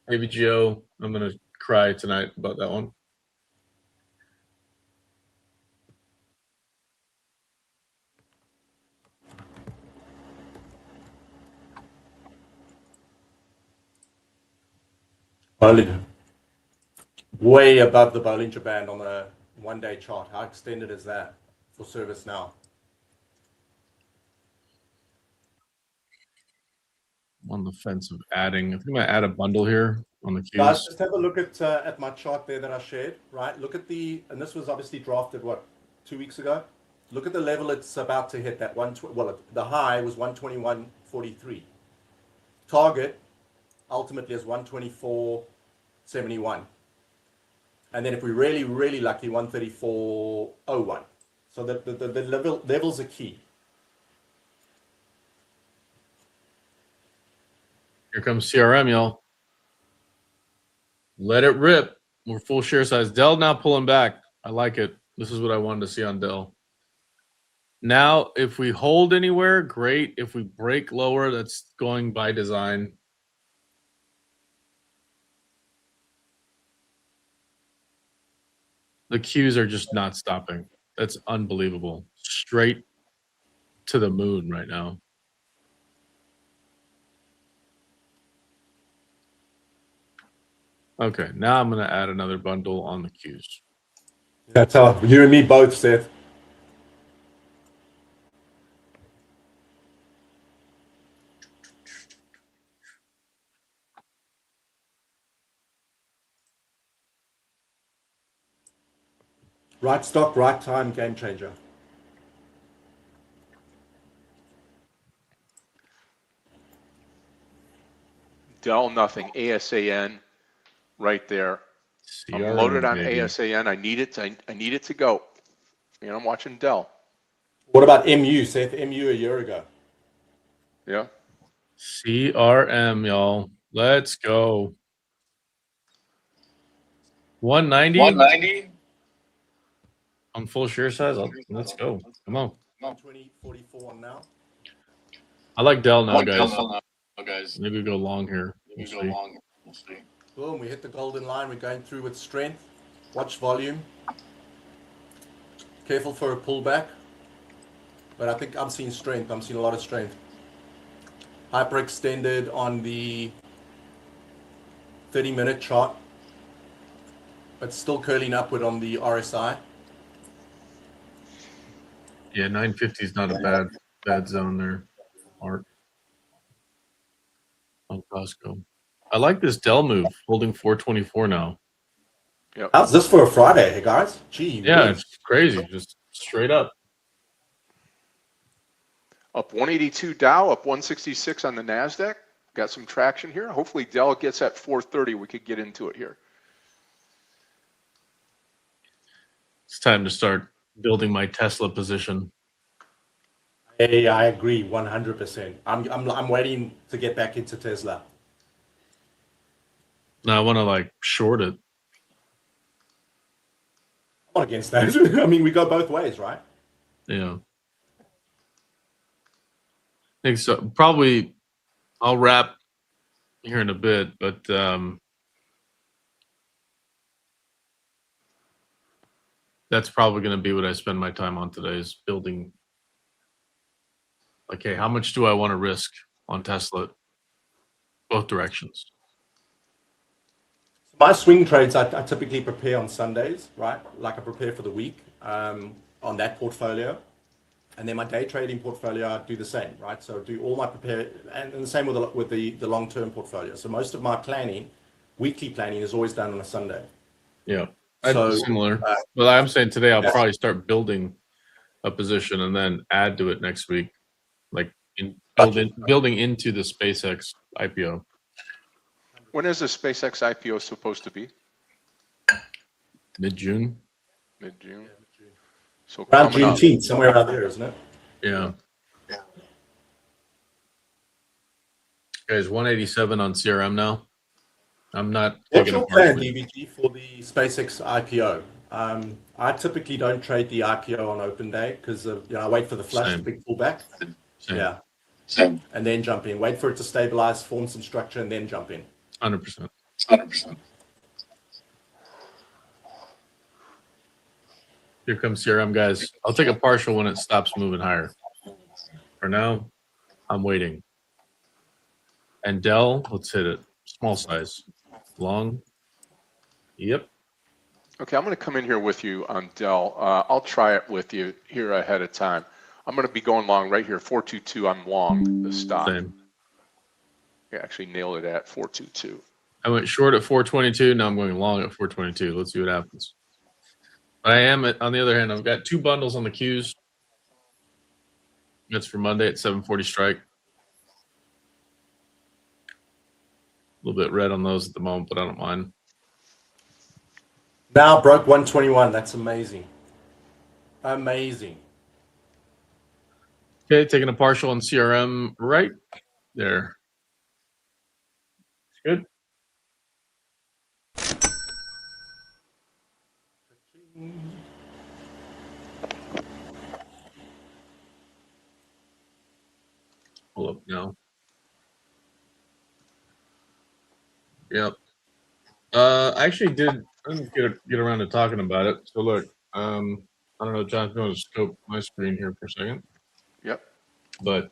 Speaker 1: AVGO, I'm going to cry tonight about that one.
Speaker 2: Way above the Bollinger Band on the one-day chart. How extended is that for ServiceNow?
Speaker 1: on the fence of adding. I think I'm gonna add a bundle here on the
Speaker 2: Guys,
Speaker 1: cues.
Speaker 2: just have a look at my chart there that I shared, right? Look at and this was obviously drafted, what, 2 weeks ago? Look at the level it's about to hit, that the high was 121.43. Target ultimately is 124.71. And then if we're really, really lucky, 134.01. So the levels are key.
Speaker 1: Here comes CRM, y'all. Let it rip. We're full share size. Dell now pulling back. I like it. This is what I wanted to see on Dell. Now, if we hold anywhere, great. If we break lower, that's going by design. The cues are just not stopping. That's unbelievable. Straight to the moon right now. Okay, now I'm going to add another bundle on the cues.
Speaker 2: That's how you and me both, Seth. Right stock, right time, game changer.
Speaker 3: Dell, nothing. ASAN right there. I'm
Speaker 1: CRM,
Speaker 3: loaded on
Speaker 1: baby.
Speaker 3: ASAN. I need it to go. And I'm watching Dell.
Speaker 2: What about MU, Seth? MU a year ago.
Speaker 3: Yeah.
Speaker 1: CRM, y'all. Let's go. 190?
Speaker 4: 190?
Speaker 1: On full share size? Let's go. Come on.
Speaker 2: 120.44 now.
Speaker 1: I like Dell now,
Speaker 4: One
Speaker 1: guys.
Speaker 4: Dell now, guys.
Speaker 1: Maybe we go long here.
Speaker 4: Maybe
Speaker 1: We'll
Speaker 4: go
Speaker 1: see.
Speaker 4: long. We'll see.
Speaker 2: Boom, we hit the golden line. We're going through with strength. Watch volume. Careful for a pullback. But I think I'm seeing strength. I'm seeing a lot of strength. Hyperextended on the 30-minute chart. But still curling upward on the RSI.
Speaker 1: Yeah, 950 is not a bad zone there, Mark. On Costco. I like this Dell move, holding 424 now.
Speaker 3: Yep.
Speaker 2: How's this for a Friday, hey guys? Gee,
Speaker 1: Yeah,
Speaker 2: whiz.
Speaker 1: it's crazy. Just straight up.
Speaker 3: Up 182 Dow, up 166 on the NASDAQ. Got some traction here. Hopefully Dell gets at 430. We could get into it here.
Speaker 1: It's time to start building my Tesla position.
Speaker 2: Hey, I agree 100%. I'm waiting to get back into Tesla.
Speaker 1: Now I want to like short it.
Speaker 2: I'm not against that. I mean, we go both ways, right?
Speaker 1: Yeah. I think so. Probably I'll wrap here in a bit, but that's probably going to be what I spend my time on today is building. Okay, how much do I want to risk on Tesla? Both directions.
Speaker 2: My swing trades, I typically prepare on Sundays, right? Like I prepare for the week on that portfolio. And then my day trading portfolio, I do the same, right? So I do all my prepare, and the same with the long-term portfolio. So most of my planning, weekly planning, is always done on a Sunday.
Speaker 1: Yeah,
Speaker 2: So,
Speaker 1: similar. But I'm saying today I'll
Speaker 2: yeah.
Speaker 1: probably start building a position and then add to it next week, like building into the SpaceX IPO.
Speaker 3: When is the SpaceX IPO supposed to be?
Speaker 1: Mid-June.
Speaker 3: Mid-June. So
Speaker 2: Around
Speaker 3: coming up.
Speaker 2: Juneteenth, somewhere around there, isn't it?
Speaker 1: Yeah. Guys, 187 on CRM now. I'm not
Speaker 2: What's
Speaker 1: taking
Speaker 2: your
Speaker 1: a
Speaker 2: plan,
Speaker 1: part.
Speaker 2: DVG, for the SpaceX IPO? I typically don't trade the IPO on open day because I wait for the flush,
Speaker 1: Same.
Speaker 2: the big pullback.
Speaker 1: Same.
Speaker 2: Yeah.
Speaker 4: Same.
Speaker 2: And then jump in. Wait for it to stabilize, form some structure, and then jump in.
Speaker 1: 100%.
Speaker 4: 100%.
Speaker 1: Here comes CRM, guys. I'll take a partial when it stops moving higher. For now, I'm waiting. And Dell, let's hit it. Small size. Long. Yep.
Speaker 3: Okay, I'm going to come in here with you on Dell. I'll try it with you here ahead of time. I'm going to be going long right here. 422, I'm long the stop.
Speaker 1: Same.
Speaker 3: You actually nailed it at 422.
Speaker 1: I went short at 422. Now I'm going long at 422. Let's see what happens. I am, on the other hand, I've got 2 bundles on the Qs. That's for Monday at 740 strike. A little bit red on those at the moment, but I don't mind.
Speaker 2: Now broke 121. That's amazing. Amazing.
Speaker 1: Okay, taking a partial on CRM right there. Good. Pull up now. Yep. I actually didn't get around to talking about it. So look, I don't know, John, if you want to scope my screen here for a second.
Speaker 3: Yep.
Speaker 1: But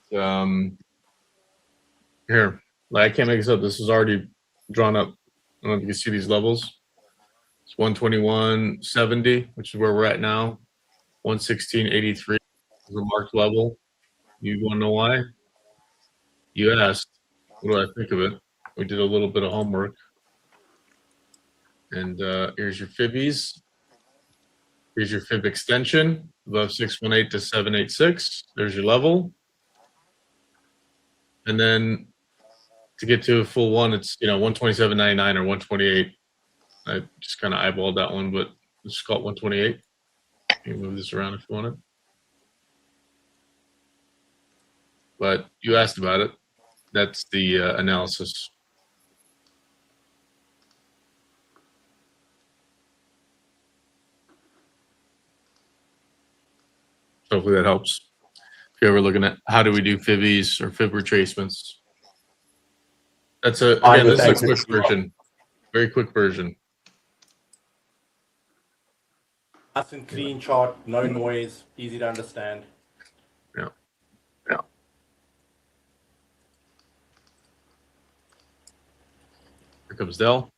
Speaker 1: here, like, I can't make this up. This is already drawn up. I don't know if you can see these levels. It's 121.70, which is where we're at now. 116.83 is a marked level. You want to know why? You asked. What do I think of it? We did a little bit of homework. And here's your fibbies. Here's your fib extension above 618 to 786. There's your level. And then to get to a full one, it's 127.99 or 128. I just kind of eyeballed that one, but let's just call it 128. You can move this around if you want it. But you asked about it. That's the analysis. Hopefully that helps. If you're ever looking at how do we do fibbies or fib retracements, that's this is a quick version, very quick version.
Speaker 2: Nice and clean chart, no noise, easy to understand.
Speaker 1: Yeah. Here comes Dell.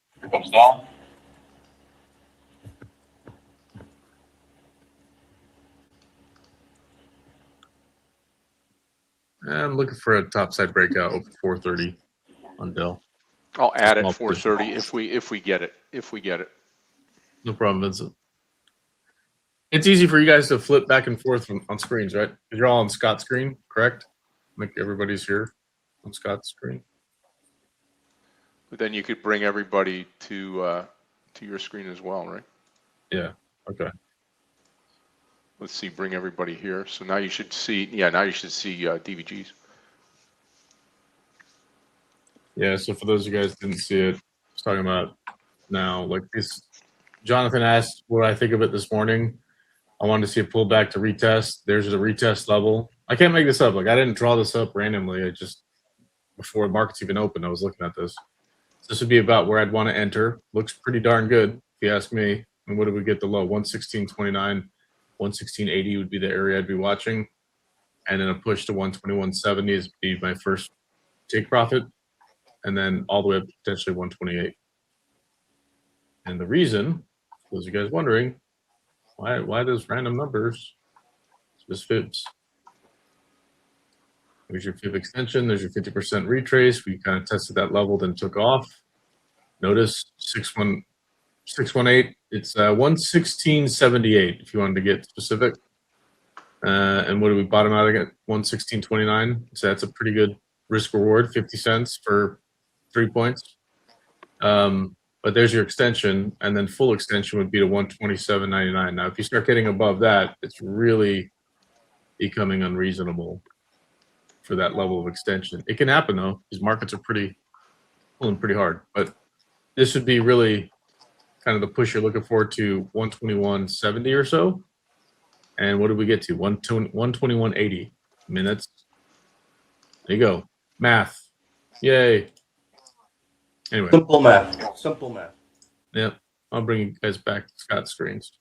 Speaker 1: I'm looking for a topside breakout over 430 on Dell.
Speaker 3: I'll add it
Speaker 1: Small
Speaker 3: 430 if we get it.
Speaker 1: No problem, Vincent. It's easy for you guys to flip back and forth on screens, right? Because you're all on Scott's screen, correct? Like everybody's here on Scott's screen.
Speaker 3: But then you could bring everybody to your screen as well, right?
Speaker 1: Yeah. Okay.
Speaker 3: Let's see, bring everybody here. So now you should see, DVGs.
Speaker 1: Yeah. So for those of you guys who didn't see it, I was talking about now, like this. Jonathan asked what I think of it this morning. I wanted to see a pullback to retest. There's the retest level. I can't make this up. Like, I didn't draw this up randomly. I just, before the market's even open, I was looking at this. So this would be about where I'd want to enter. Looks pretty darn good, if you ask me. And what did we get the low? 116.29, 116.80 would be the area I'd be watching. And then a push to 121.70 is be my first take profit. And then all the way up to potentially 128. And the reason, for those of you guys wondering, why those random numbers? It's just fibs. There's your fib extension. There's your 50% retrace. We kind of tested that level, then took off. Notice 618. It's 116.78 if you wanted to get specific. And what do we bottom out again? 116.29. So that's a pretty good risk reward. 50 cents for 3 points. But there's your extension, and then full extension would be to 127.99. Now, if you start getting above that, it's really becoming unreasonable for that level of extension. It can happen though; these markets are pulling pretty hard. But this would be really kind of the push you're looking for to 121.70 or so. And what did we get to? 121.80. I mean, there you go. Math, yay. Anyway.
Speaker 2: Simple math.
Speaker 1: Yep. I'll bring you guys back to Scott's screens.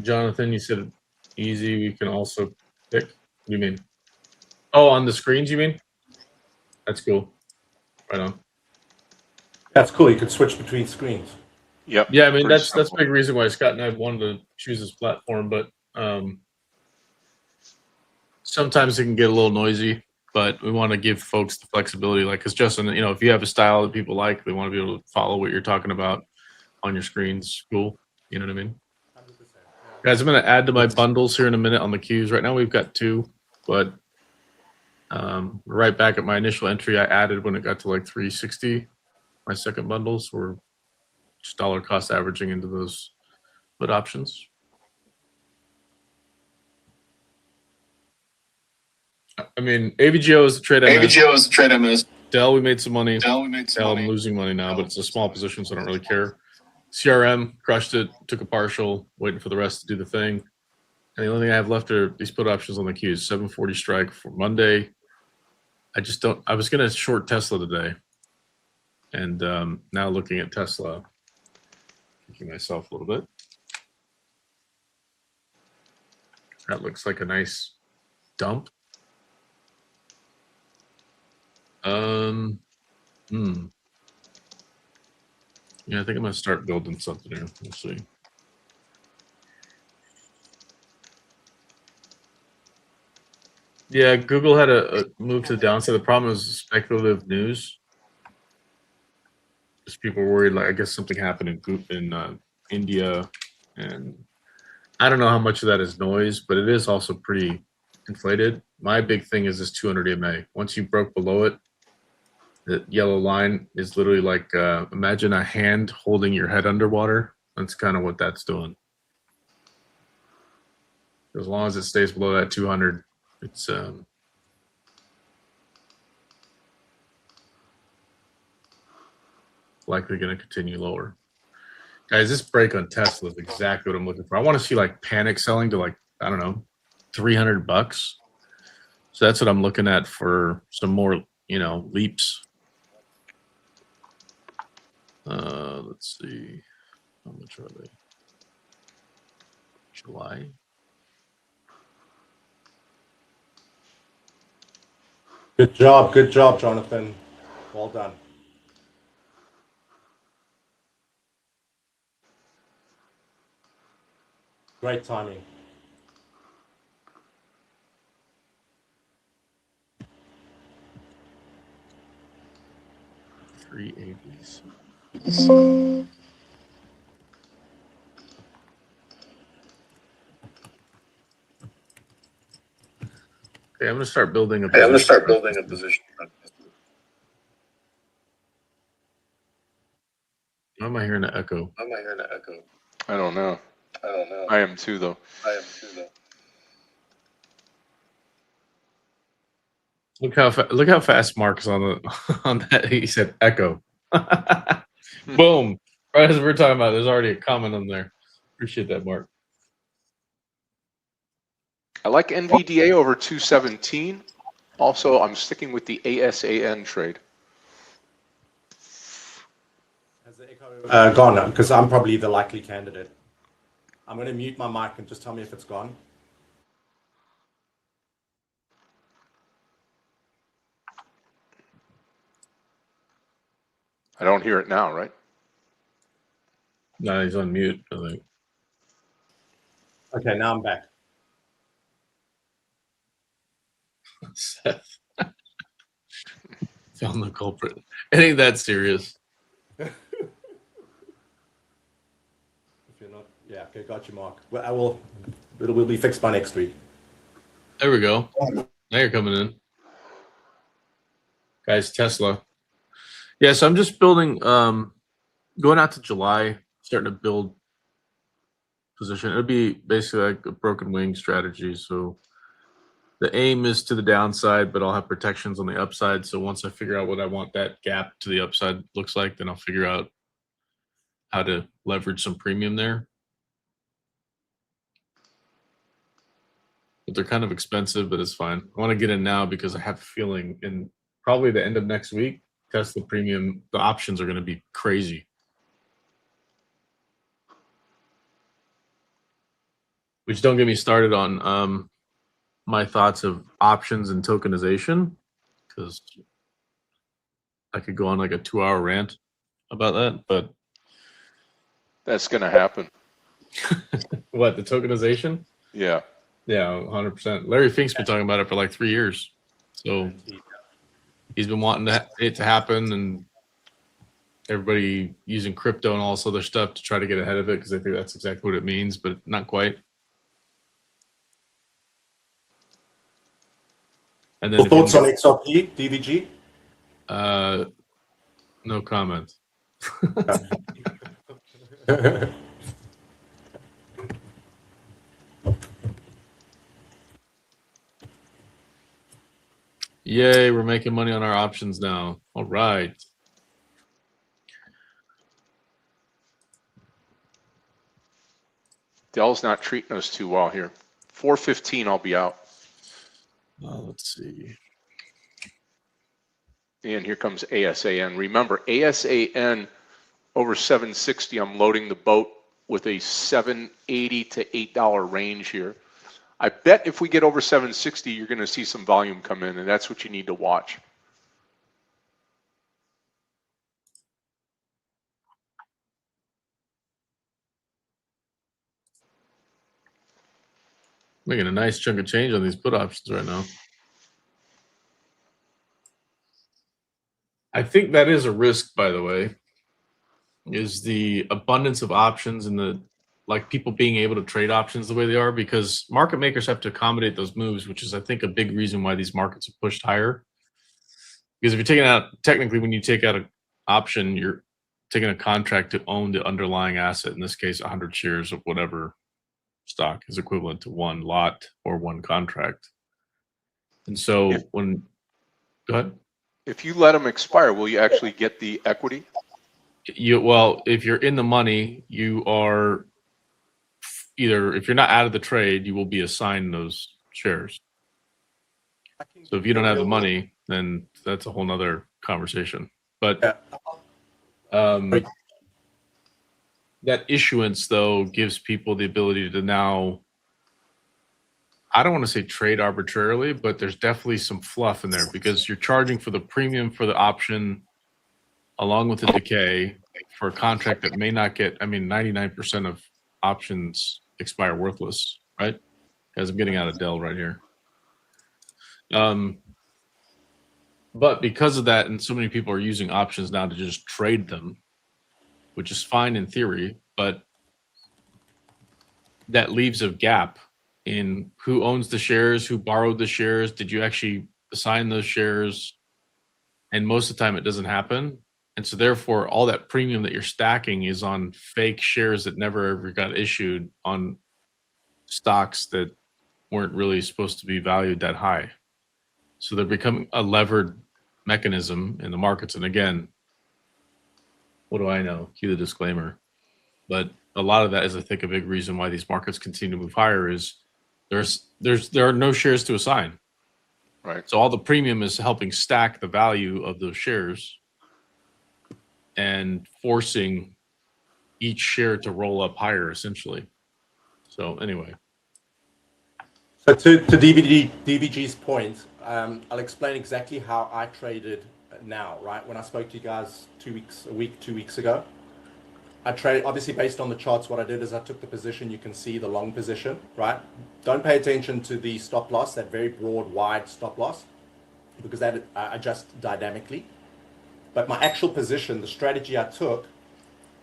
Speaker 1: Jonathan, you said easy. We can also pick. What do you mean? Oh, on the screens, you mean? That's cool. Right on.
Speaker 2: That's cool. You could switch between screens.
Speaker 3: Yep.
Speaker 1: Yeah, I mean
Speaker 3: pretty
Speaker 1: that's a
Speaker 3: simple.
Speaker 1: big reason why Scott and I wanted to choose this platform, but sometimes it can get a little noisy. But we want to give folks the flexibility, like, because Justin, you know, if you have a style that people like, they want to be able to follow what you're talking about on your screens. Cool, you know what I mean?
Speaker 2: 100%.
Speaker 1: Guys, I'm going to add to my bundles here in a minute on the queues. Right now we've got 2, but right back at my initial entry, I added when it got to like 360. My second bundles were just dollar cost averaging into those put options. I mean, AVGO is the trade I missed.
Speaker 4: AVGO is the trade I missed.
Speaker 1: Dell, we made some money.
Speaker 4: Dell, we made some
Speaker 1: Dell,
Speaker 4: money.
Speaker 1: I'm losing money now, but it's a small position, so I don't really care. CRM crushed it, took a partial, waiting for the rest to do the thing. And the only thing I have left are these put options on the queues. 740 strike for Monday. I just don't. I was going to short Tesla today, and now looking at Tesla, kicking myself a little bit. That looks like a nice dump. Yeah, I think I'm gonna start building something here. We'll see. Yeah, Google had a move to the downside. The problem is speculative news. Just people were worried, like, I guess something happened in India, and I don't know how much of that is noise, but it is also pretty inflated. My big thing is this 200 EMA. Once you broke below it, the yellow line is literally like, imagine a hand holding your head underwater. That's kind of what that's doing. As long as it stays below that 200, it's likely going to continue lower. Guys, this break on Tesla is exactly what I'm looking for. I want to see like panic selling to like, I don't know, $300. So that's what I'm looking at for some more, you know, leaps. Let's see, how much are they? July.
Speaker 2: Good job, Jonathan. Well done. Great timing.
Speaker 1: $380s. Okay, I'm gonna start building a position. Why am I hearing an echo?
Speaker 3: I don't know. I am too, though.
Speaker 1: Look how fast Mark's on the on that. He said echo. Boom! Right as we're talking about, there's already a comment on there. Appreciate that, Mark.
Speaker 3: I like NVDA over 217. Also, I'm sticking with the ASAN trade.
Speaker 2: Has the echo gone? Because I'm probably the likely candidate. I'm going to mute my mic and just tell me if it's gone.
Speaker 3: I don't hear it now, right?
Speaker 1: No, he's on mute, I think.
Speaker 2: Okay, now I'm back.
Speaker 1: Seth. Found the culprit. It ain't that serious.
Speaker 2: If you're not, yeah, okay, got you, Mark. Well, it will be fixed by next week.
Speaker 1: There we go. Now you're coming in. Guys, Tesla. Yeah, so I'm just building, going out to July, starting to build position. It'll be basically like a broken wing strategy. So the aim is to the downside, but I'll have protections on the upside. So once I figure out what I want that gap to the upside looks like, then I'll figure out how to leverage some premium there. But they're kind of expensive, but it's fine. I want to get in now because I have a feeling in probably the end of next week, Tesla premium, the options are going to be crazy. Which don't get me started on my thoughts of options and tokenization, because I could go on like a 2-hour rant about that, but
Speaker 3: that's going to happen.
Speaker 1: What, the tokenization?
Speaker 3: Yeah.
Speaker 1: Yeah, 100%. Larry Fink's been talking about it for like 3 years. So he's been wanting it to happen, and everybody using crypto and all this other stuff to try to get ahead of it because they think that's exactly what it means, but not quite. And then
Speaker 2: Thoughts on XRP, DVG?
Speaker 1: No comment. Yay, we're making money on our options now. All right.
Speaker 3: Dell's not treating us too well here. 4:15, I'll be out.
Speaker 1: Let's see.
Speaker 3: And here comes ASAN. Remember, ASAN over 760, I'm loading the boat with a $7.80 to $8 range here. I bet if we get over 760, you're going to see some volume come in, and that's what you need to watch.
Speaker 1: Making a nice chunk of change on these put options right now. I think that is a risk, by the way, is the abundance of options and the like people being able to trade options the way they are, because market makers have to accommodate those moves, which is, I think, a big reason why these markets have pushed higher. Because if you're taking out, technically, when you take out an option, you're taking a contract to own the underlying asset, in this case, 100 shares of whatever stock is equivalent to one lot or one contract. And so when, go ahead.
Speaker 3: If you let them expire, will you actually get the equity?
Speaker 1: Well, if you're in the money, you are either, if you're not out of the trade, you will be assigned those shares. So if you don't have the money, then that's a whole nother conversation. But that issuance, though, gives people the ability to now, I don't want to say trade arbitrarily, but there's definitely some fluff in there because you're charging for the premium for the option along with the decay for a contract that may not get, I mean, 99% of options expire worthless, right? As I'm getting out of Dell right here. But because of that, and so many people are using options now to just trade them, which is fine in theory, but that leaves a gap in who owns the shares, who borrowed the shares, did you actually assign those shares? And most of the time it doesn't happen. And so therefore all that premium that you're stacking is on fake shares that never ever got issued on stocks that weren't really supposed to be valued that high. So they're becoming a levered mechanism in the markets. And again, what do I know? Cue the disclaimer. But a lot of that is, I think, a big reason why these markets continue to move higher is there are no shares to assign.
Speaker 3: Right.
Speaker 1: So all the premium is helping stack the value of those shares and forcing each share to roll up higher, essentially. So anyway.
Speaker 2: So to DVG's point, I'll explain exactly how I traded now, right? When I spoke to you guys 2 weeks ago, I traded, obviously based on the charts, what I did is I took the position, you can see the long position, right? Don't pay attention to the stop loss, that very broad, wide stop loss, because that adjusts dynamically. But my actual position, the strategy I took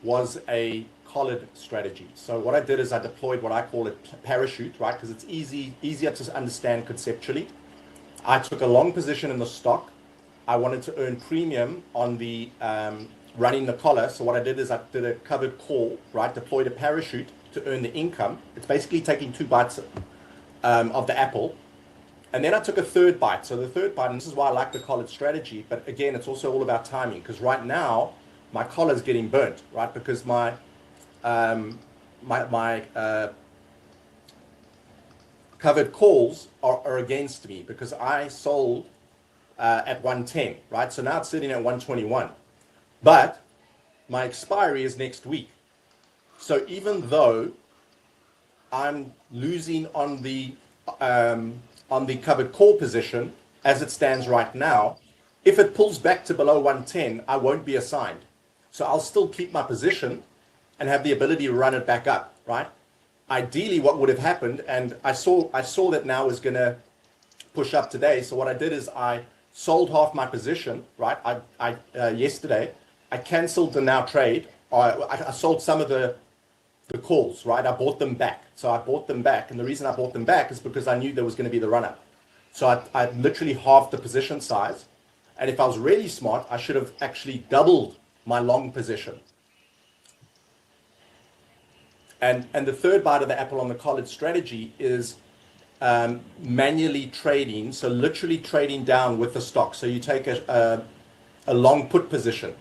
Speaker 2: was a collared strategy. So what I did is I deployed what I call a parachute, right? Because it's easier to understand conceptually. I took a long position in the stock. I wanted to earn premium on the running the collar. So what I did is I did a covered call, right? Deployed a parachute to earn the income. It's basically taking 2 bites of the apple. And then I took a third bite. So the third bite, and this is why I like the collared strategy, but again, it's also all about timing, because right now my collar is getting burnt, right? Because my covered calls are against me because I sold at 110, right? So now it's sitting at 121. But my expiry is next week. So even though I'm losing on the covered call position as it stands right now, if it pulls back to below 110, I won't be assigned. So I'll still keep my position. and have the ability to run it back up, right? Ideally, what would have happened, and I saw that now was going to push up today. So what I did is I sold half my position, right? Yesterday, I canceled the now trade. I sold some of the calls, right? I bought them back. So I bought them back. And the reason I bought them back is because I knew there was going to be the run up. So I literally halved the position size. And if I was really smart, I should have actually doubled my long position. And the third bite of the apple on the college strategy is manually trading. So literally trading down with the stock. So you take a long put position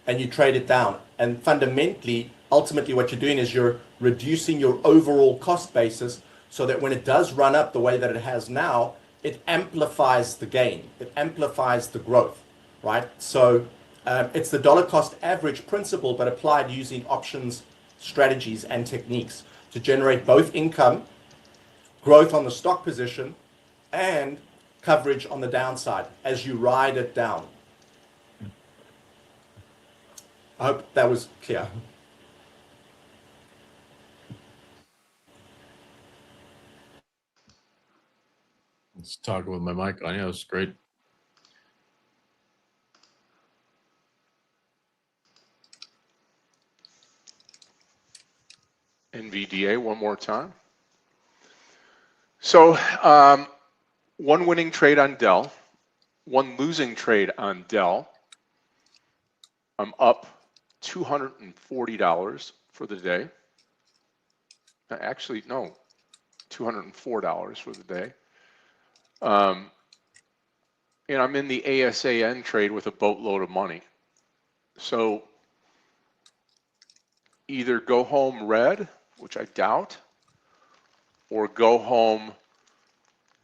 Speaker 2: and you trade it down. And fundamentally, ultimately what you're doing is you're reducing your overall cost basis so that when it does run up the way that it has now, it amplifies the gain. It amplifies the growth, right? So it's the dollar cost average principle, but applied using options, strategies, and techniques to generate both income, growth on the stock position, and coverage on the downside as you ride it down. I hope that was clear.
Speaker 1: Let's talk with my mic on. Yeah, it was great.
Speaker 3: NVDA one more time. So one winning trade on Dell, one losing trade on Dell. I'm up $240 for the day. Actually, no, $204 for the day. And I'm in the ASAN trade with a boatload of money. So either go home red, which I doubt, or go home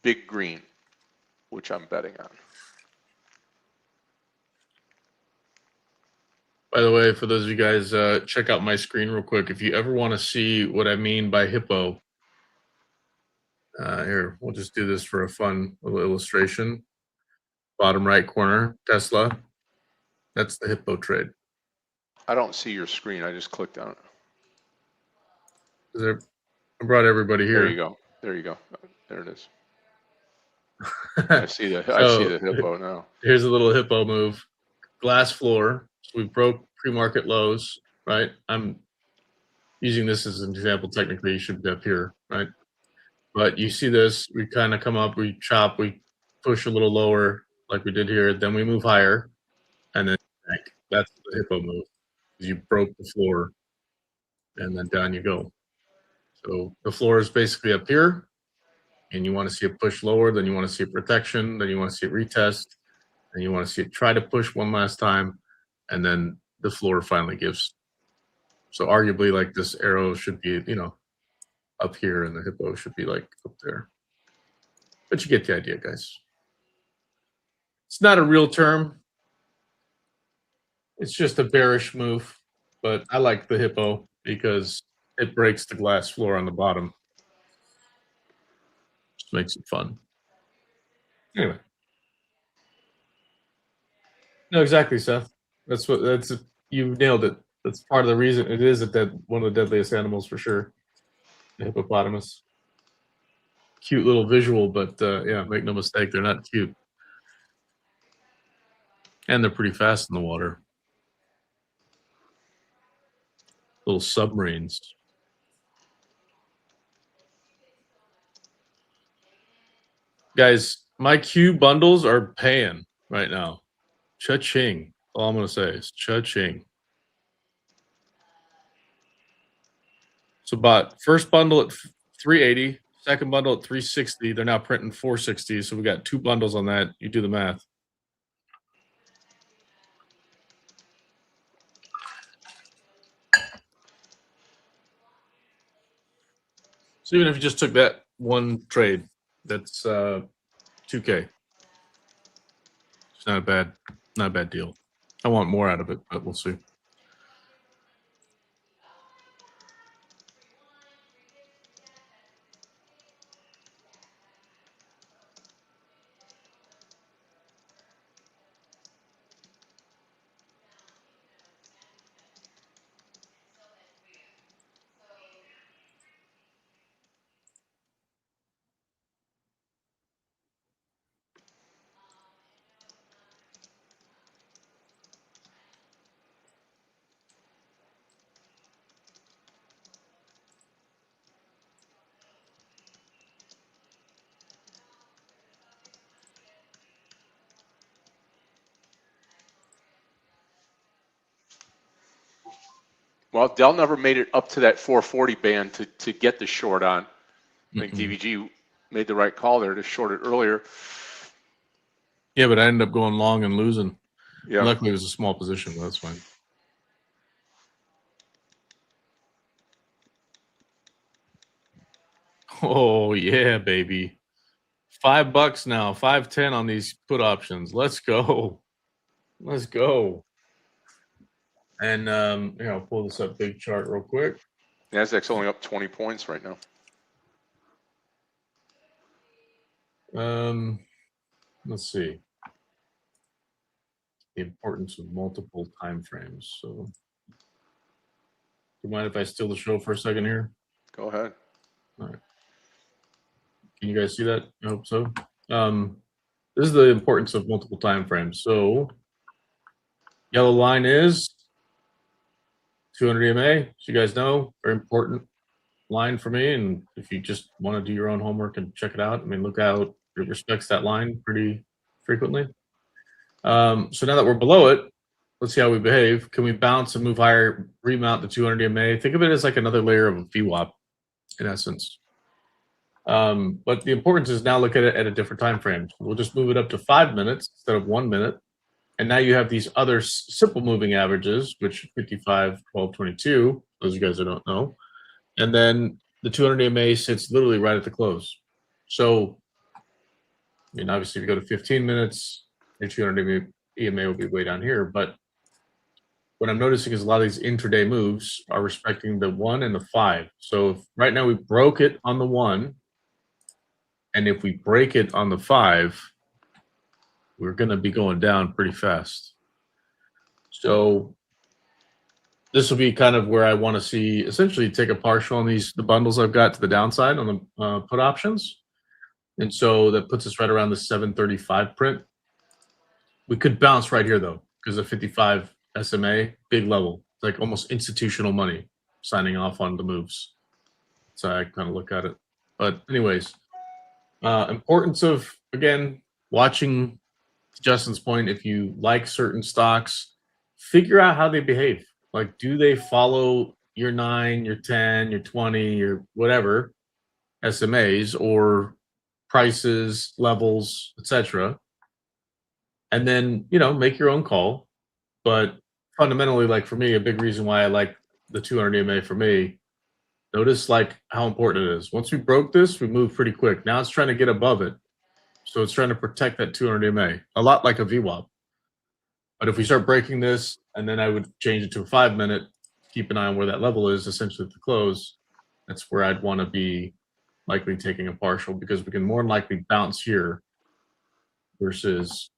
Speaker 3: big green, which I'm betting on.
Speaker 1: By the way, for those of you guys, check out my screen real quick. If you ever want to see what I mean by hippo, here, we'll just do this for a fun little illustration. Bottom right corner, Tesla. That's the hippo trade.
Speaker 3: I don't see your screen. I just clicked on it.
Speaker 1: I brought everybody here.
Speaker 3: There you go. There you go. There it is. I see the I see the hippo now.
Speaker 1: Here's a little hippo move. Glass floor. So we broke pre-market lows, right? I'm using this as an example. Technically, you should be up here, right? But you see this, we kind of come up, we chop, we push a little lower like we did here, then we move higher, and then back. That's the hippo move. You broke the floor, and then down you go. So the floor is basically up here, and you want to see it push lower, then you want to see it protection, then you want to see it retest, and you want to see it try to push one last time, and then the floor finally gives. So arguably, like, this arrow should be, up here, and the hippo should be like up there. But you get the idea, guys. It's not a real term. It's just a bearish move, but I like the hippo because it breaks the glass floor on the bottom. Just makes it fun. Anyway. No, exactly, Seth. You nailed it. That's part of the reason. It is one of the deadliest animals for sure. The hippopotamus. Cute little visual, but yeah, make no mistake, they're not cute. And they're pretty fast in the water. Little submarines. Guys, my Q bundles are paying right now. Cha-ching. All I'm going to say is cha-ching. So bought first bundle at 380, second bundle at 360. They're now printing 460. So we got 2 bundles on that. You do the math. So even if you just took that one trade, that's 2K. It's not a bad deal. I want more out of it, but we'll see.
Speaker 3: Well, Dell never made it up to that 440 band to get the short on. I think
Speaker 1: Mm-mm.
Speaker 3: DVG made the right call there to short it earlier.
Speaker 1: Yeah, but I ended up going long and losing.
Speaker 3: Yeah.
Speaker 1: Luckily, it was a small position, but that's fine. Oh yeah, baby. $5 now, 5.10 on these put options. Let's go. Let's go. And here, I'll pull this up big chart real quick.
Speaker 3: Nasdaq's only up 20 points right now.
Speaker 1: Let's see. The importance of multiple time frames. So, do you mind if I steal the show for a second here?
Speaker 3: Go ahead.
Speaker 1: All right. Can you guys see that? I hope so. This is the importance of multiple time frames. So, yellow line is 200 EMA. So you guys know, very important line for me. And if you just want to do your own homework and check it out, I mean, look out. It respects that line pretty frequently. So now that we're below it, let's see how we behave. Can we bounce and move higher, remount the 200 EMA? Think of it as like another layer of a VWAP, in essence. But the importance is now look at it at a different time frame. We'll just move it up to 5 minutes instead of 1 minute. And now you have these other simple moving averages, which 55, 12, 22, those of you guys that don't know. And then the 200 EMA sits literally right at the close. So, I mean, obviously, if you go to 15 minutes, your 200 EMA will be way down here. But what I'm noticing is a lot of these intraday moves are respecting the 1 and the 5. So if right now we broke it on the 1, and if we break it on the 5, we're going to be going down pretty fast. So this will be kind of where I want to see essentially take a partial on the bundles I've got to the downside on the put options. And so that puts us right around the 735 print. We could bounce right here though, because the 55 SMA, big level. It's like almost institutional money signing off on the moves. So I kind of look at it. But anyways, importance of, again, watching, to Justin's point, if you like certain stocks, figure out how they behave. Like, do they follow your 9, your 10, your 20, your whatever SMAs or prices, levels, etc. And then, make your own call. But fundamentally, like for me, a big reason why I like the 200 EMA for me, notice like how important it is. Once we broke this, we moved pretty quick. Now it's trying to get above it. So it's trying to protect that 200 EMA, a lot like a VWAP. But if we start breaking this, and then I would change it to a 5 minute, keep an eye on where that level is, essentially at the close, that's where I'd want to be likely taking a partial, because we can more than likely bounce here versus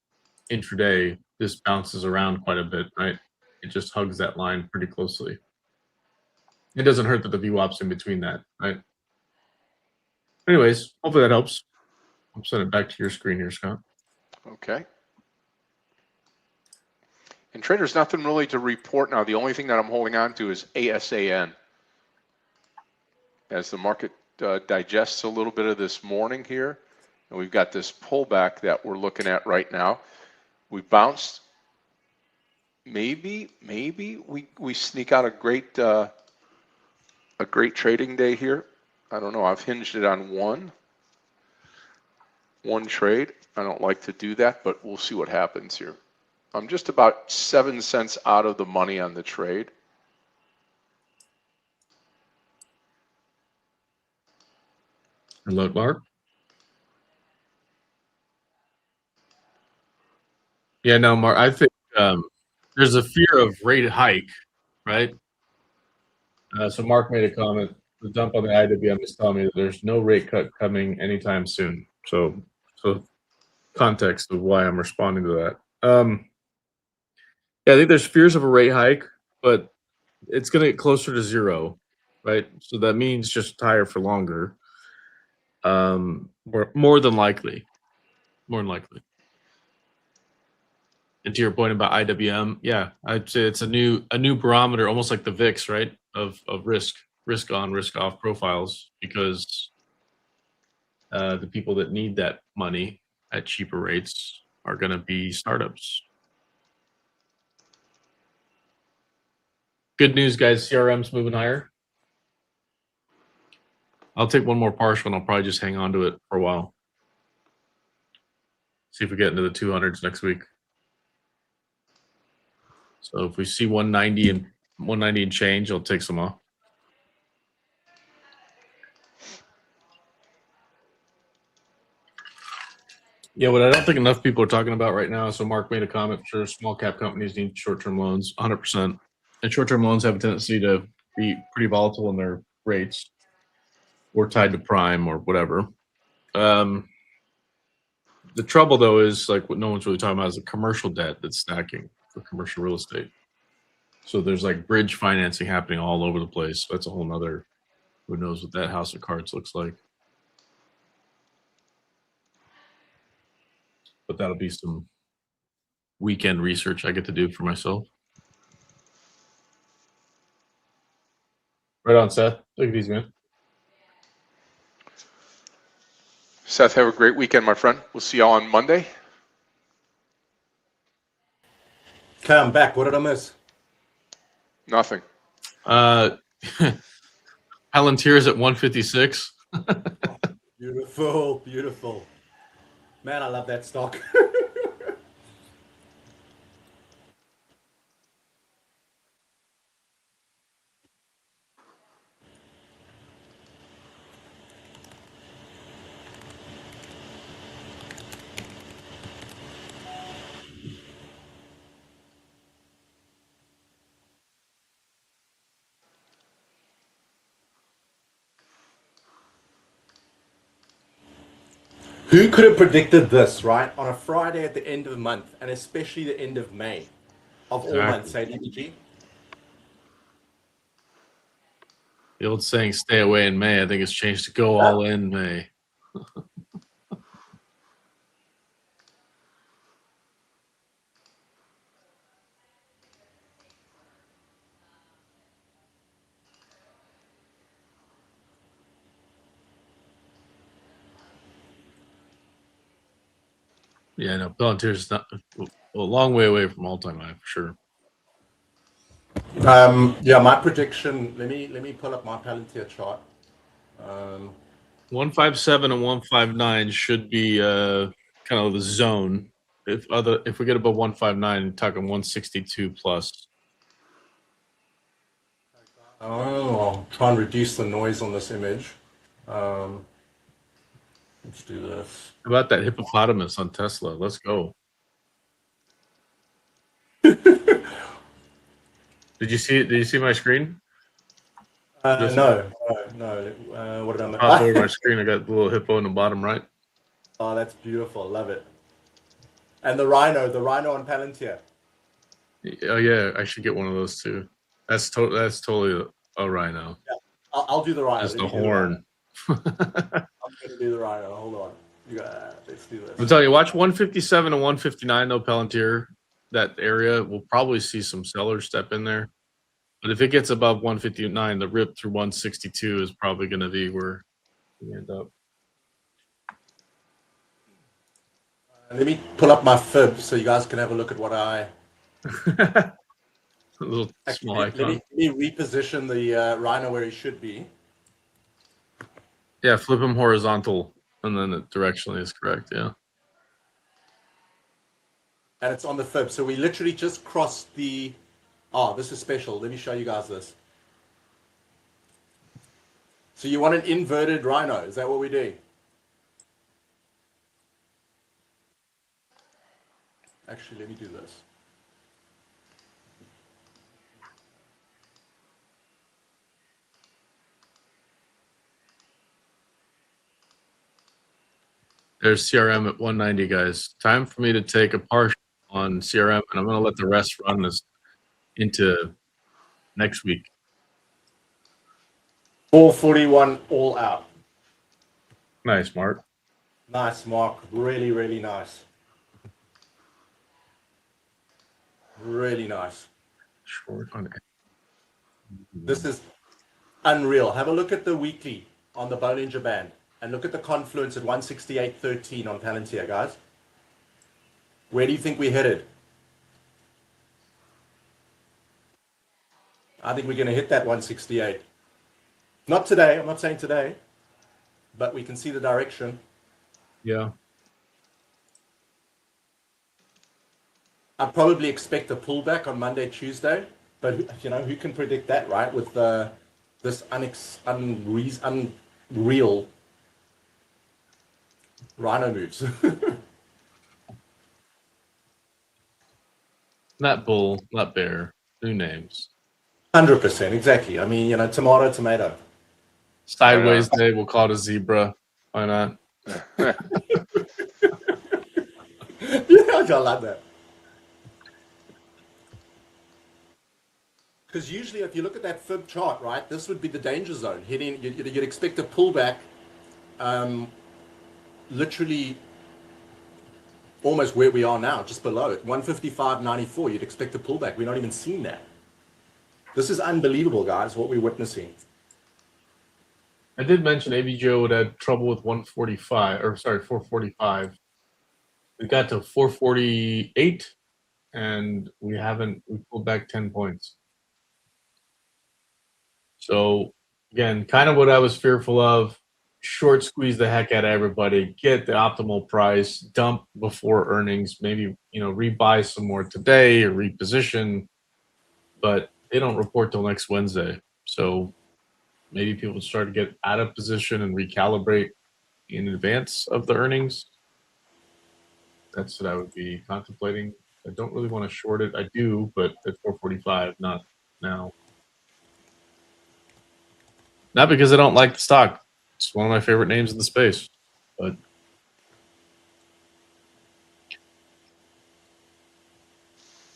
Speaker 1: intraday. This bounces around quite a bit, right? It just hugs that line pretty closely. It doesn't hurt that the VWAP's in between that, right? Anyways, hopefully that helps. I'll send it back to your screen here, Scott.
Speaker 3: Okay. And traders, nothing really to report now. The only thing that I'm holding on to is ASAN. As the market digests a little bit of this morning here, and we've got this pullback that we're looking at right now. We bounced. Maybe we sneak out a great trading day here. I don't know. I've hinged it on one trade. I don't like to do that, but we'll see what happens here. I'm just about 7 cents out of the money on the trade.
Speaker 1: Hello, Mark. Yeah, no, Mark. I think there's a fear of rate hike, right? So Mark made a comment. The dump on the IWM is telling me that there's no rate cut coming anytime soon. So context of why I'm responding to that. Yeah, I think there's fears of a rate hike, but it's going to get closer to 0, right? So that means just higher for longer. More than likely. And to your point about IWM, yeah, I'd say it's a new barometer, almost like the VIX, right? Of risk on, risk off profiles, because the people that need that money at cheaper rates are going to be startups. Good news, guys. CRM's moving higher. I'll take one more partial, and I'll probably just hang on to it for a while. See if we get into the 200s next week. So if we see 190 and change, I'll take some off. Yeah, what I don't think enough people are talking about right now. So Mark made a comment. Sure, small cap companies need short-term loans, 100%, and short-term loans have a tendency to be pretty volatile in their rates, or tied to prime or whatever. The trouble though is like what no one's really talking about is the commercial debt that's stacking for commercial real estate. So there's like bridge financing happening all over the place. That's a whole nother, who knows what that house of cards looks like. But that'll be some weekend research I get to do for myself. Right on, Seth. Look at these, man.
Speaker 3: Seth, have a great weekend, my friend. We'll see y'all on Monday.
Speaker 2: Okay, I'm back. What did I miss?
Speaker 3: Nothing.
Speaker 1: Palantir is at 156.
Speaker 2: Beautiful, beautiful. Man, I love that stock. Who could have predicted this, right? On a Friday at the end of the month, and especially the end of May, of all months, say DBG?
Speaker 1: The old saying, stay away in May. I think it's changed to go all in May. Yeah, no, Palantir's not a long way away from all-time high for sure.
Speaker 2: Yeah, my prediction. Let me pull up my Palantir chart.
Speaker 1: 157 and 159 should be kind of the zone. If we get above 159, talking 162 plus.
Speaker 2: I'll try and reduce the noise on this image. Let's do this.
Speaker 1: How about that hippopotamus on Tesla? Let's go. Did you see my screen?
Speaker 2: No. What did I miss?
Speaker 1: Pop over my screen. I got the little hippo in the bottom right.
Speaker 2: Oh, that's beautiful. Love it. And the rhino on Palantir.
Speaker 1: Oh yeah, I should get one of those too. That's totally a rhino.
Speaker 2: Yeah, I'll do the rhino.
Speaker 1: Just the horn.
Speaker 2: I'm gonna do the rhino. Hold on. Let's do this.
Speaker 1: I'm telling you, watch 157 and 159 though, Palantir. That area will probably see some sellers step in there. But if it gets above 159, the rip through 162 is probably going to be where we end up.
Speaker 2: Let me pull up my fib so you guys can have a look at what I.
Speaker 1: A little small
Speaker 2: Actually,
Speaker 1: icon.
Speaker 2: let me reposition the rhino where he should be.
Speaker 1: Yeah, flip him horizontal, and then it directionally is correct. Yeah.
Speaker 2: And it's on the fib. So we literally just crossed the. Oh, this is special. Let me show you guys this. So you want an inverted rhino? Is that what we're doing? Actually, let me do this.
Speaker 1: There's CRM at 190, guys. Time for me to take a partial on CRM, and I'm going to let the rest run this into next week.
Speaker 2: 441 all out.
Speaker 1: Nice, Mark.
Speaker 2: Nice, Mark. Really, really nice. Really nice.
Speaker 1: Short on it.
Speaker 2: This is unreal. Have a look at the weekly on the Bollinger Band and look at the confluence at 168.13 on Palantir, guys. Where do you think we headed? I think we're going to hit that 168. Not today. I'm not saying today, but we can see the direction.
Speaker 1: Yeah.
Speaker 2: I probably expect a pullback on Monday, Tuesday, but who can predict that, right? With this unreal rhino moves.
Speaker 1: Not bull, not bear. New names.
Speaker 2: 100%, exactly. I mean, tomato, tomato.
Speaker 1: Sideways day, we'll call it a zebra. Why not?
Speaker 2: Yeah, I like that. Because usually, if you look at that fib chart, right, this would be the danger zone. Hitting, you'd expect a pullback, literally almost where we are now, just below it, 155.94. You'd expect a pullback. We're not even seeing that. This is unbelievable, guys, what we're witnessing.
Speaker 1: I did mention AVGO would have trouble with 445. We got to 448, and we pulled back 10 points. So again, kind of what I was fearful of. Short squeeze the heck out of everybody, get the optimal price, dump before earnings, maybe rebuy some more today or reposition, but they don't report till next Wednesday. So maybe people start to get out of position and recalibrate in advance of the earnings. That's what I would be contemplating. I don't really want to short it. I do, but at 445, not now. Not because I don't like the stock. It's one of my favorite names in the space. But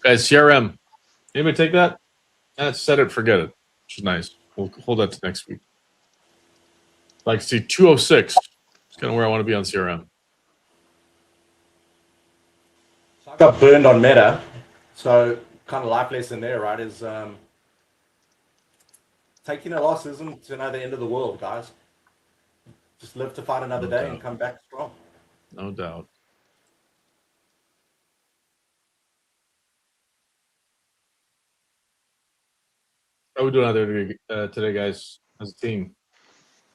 Speaker 1: guys, CRM. Anybody take that? Set it, forget it. Which is nice. We'll hold that to next week. I'd like to see 206. It's kind of where I want to be on CRM.
Speaker 2: So I got burned on Meta. So kind of life lesson there, right, is taking a loss isn't the end of the world, guys. Just live to fight another day and come back strong.
Speaker 1: No doubt. How are we doing out there today, guys, as a team?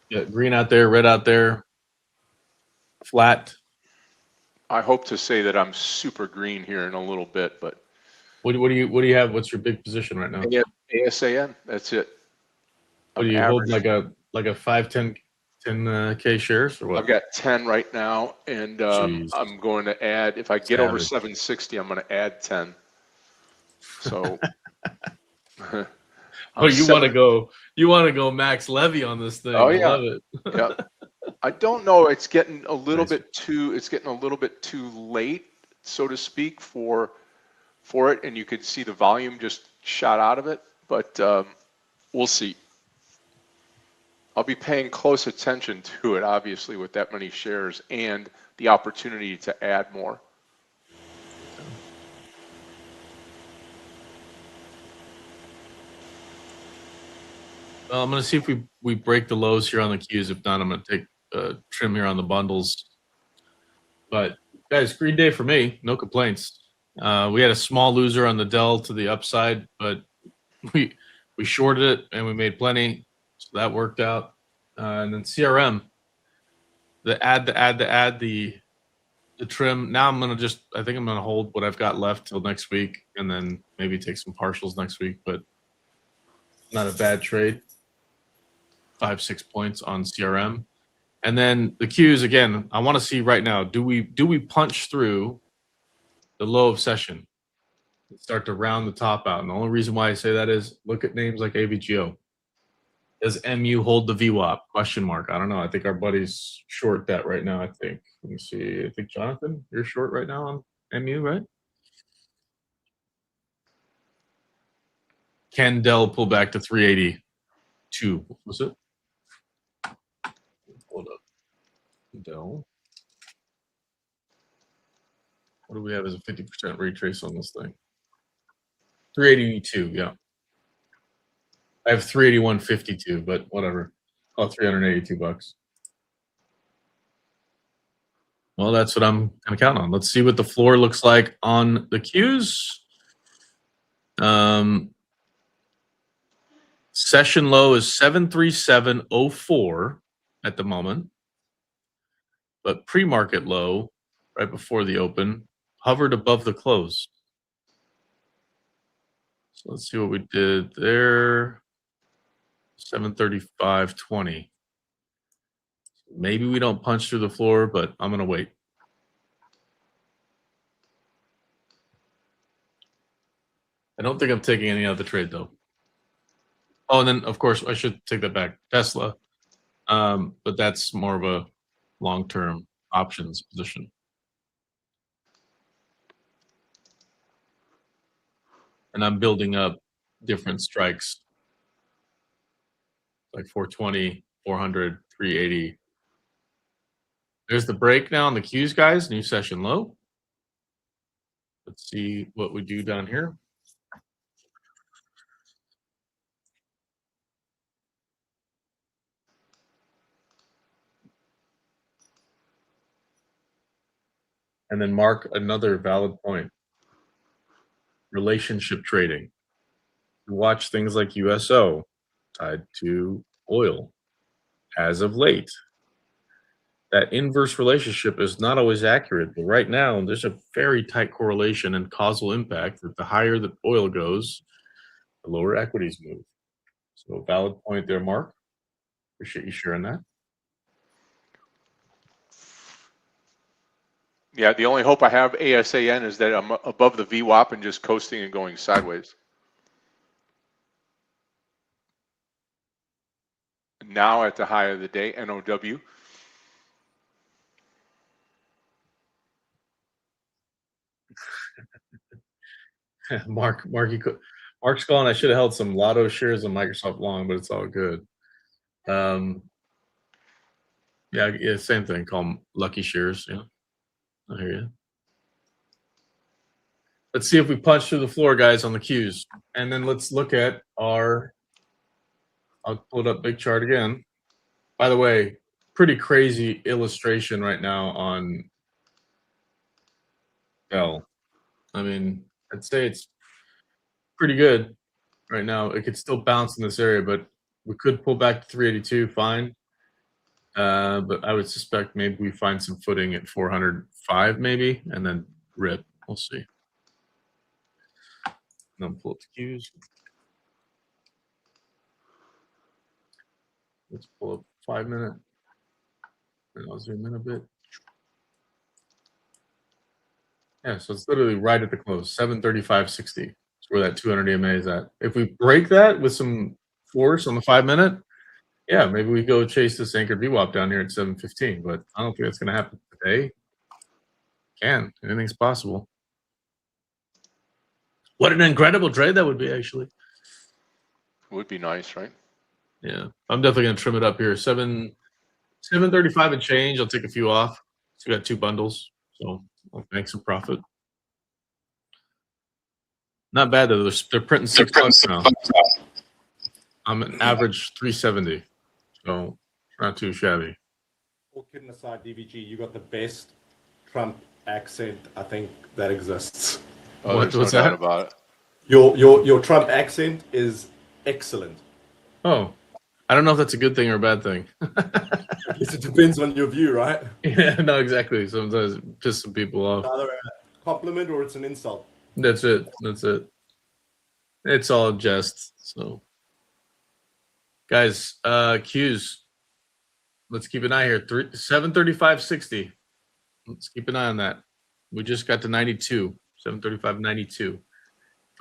Speaker 1: Yeah, green out there, red out there, flat.
Speaker 3: I hope to say that I'm super green here in a little bit, but
Speaker 1: What do you have? What's your big position right now?
Speaker 3: ASAN, that's it.
Speaker 1: What do you hold, like a 5, 10K shares or what?
Speaker 3: I've got 10 right now, and I'm going to add, if I get over 760, I'm going to add 10. So
Speaker 1: you want to go max levy on this thing.
Speaker 3: Oh yeah.
Speaker 1: Love it.
Speaker 3: Yeah. I don't know, it's getting a little bit too late, so to speak, for it, and you could see the volume just shot out of it, but we'll see. I'll be paying close attention to it, obviously, with that many shares and the opportunity to add more.
Speaker 1: Well, I'm going to see if we break the lows here on the Qs. If not, I'm going to take trim here on the bundles. But guys, green day for me. No complaints. We had a small loser on the Dell to the upside, but we shorted it and we made plenty, so that worked out. And then CRM, the trim. Now I think I'm gonna hold what I've got left till next week, and then maybe take some partials next week. But not a bad trade. 5-6 points on CRM, and then the Qs again. I want to see right now. Do we punch through the low of session? Start to round the top out. And the only reason why I say that is look at names like AVGO. Does MU hold the VWAP? Question mark. I don't know. I think our buddy's short that right now. I think. Let me see. I think Jonathan, you're short right now on MU, right? Can Dell pull back to 382? What was it? Hold up. Dell. What do we have as a 50% retrace on this thing? 382, yeah. I have 381.52, but whatever. Oh, $382. Well, that's what I'm gonna count on. Let's see what the floor looks like on the Qs. Session low is 737.04 at the moment, but pre-market low right before the open hovered above the close. So let's see what we did there. 735.20. Maybe we don't punch through the floor, but I'm going to wait. I don't think I'm taking any other trade though. Oh, and then of course I should take that back. Tesla, but that's more of a long-term options position. And I'm building up different strikes, like 420, 400, 380. There's the break now on the Qs, guys. New session low. Let's see what we do down here. And then mark another valid point. Relationship trading. You watch things like USO tied to oil as of late. That inverse relationship is not always accurate, but right now there's a very tight correlation and causal impact that the higher the oil goes, the lower equities move. So valid point there, Mark. Appreciate you sharing that.
Speaker 3: Yeah, the only hope I have ASAN is that I'm above the VWAP and just coasting and going sideways. Now at the high of the day, NOW.
Speaker 1: Mark's calling. I should have held some Lotto shares on Microsoft long, but it's all good. Yeah, same thing. Call them lucky shares. Yeah, I hear you. Let's see if we punch through the floor, guys, on the Qs, and then let's look at our. I'll pull it up big chart again. By the way, pretty crazy illustration right now on Bell. I mean, I'd say it's pretty good right now. It could still bounce in this area, but we could pull back to 382, fine. But I would suspect maybe we find some footing at 405 maybe, and then rip. We'll see. And then pull up the Qs. Let's pull up 5 minute. And I'll zoom in a bit. Yeah, so it's literally right at the close, 735.60. It's where that 200 EMA is at. If we break that with some force on the 5 minute, yeah, maybe we go chase this anchored VWAP down here at 715. But I don't think that's going to happen today. Anything's possible. What an incredible trade that would be, actually.
Speaker 3: Would be nice, right?
Speaker 1: Yeah, I'm definitely going to trim it up here. 735 and change. I'll take a few off. So we got 2 bundles, so I'll make some profit. Not bad though. They're printing $6 now. I'm an average 370, so not too shabby.
Speaker 2: All kidding aside, DVG, you got the best Trump accent I think that exists.
Speaker 3: Oh,
Speaker 1: What's
Speaker 3: there's no
Speaker 1: that?
Speaker 3: doubt about it.
Speaker 2: Your Trump accent is excellent.
Speaker 1: Oh, I don't know if that's a good thing or a bad thing.
Speaker 2: It depends on your view, right?
Speaker 1: Yeah, no, exactly. Sometimes it pisses some people off.
Speaker 2: Either a compliment or it's an insult.
Speaker 1: That's it. That's it. It's all jest. So, guys, Qs. Let's keep an eye here. 735.60. Let's keep an eye on that. We just got to 92. 735.92. If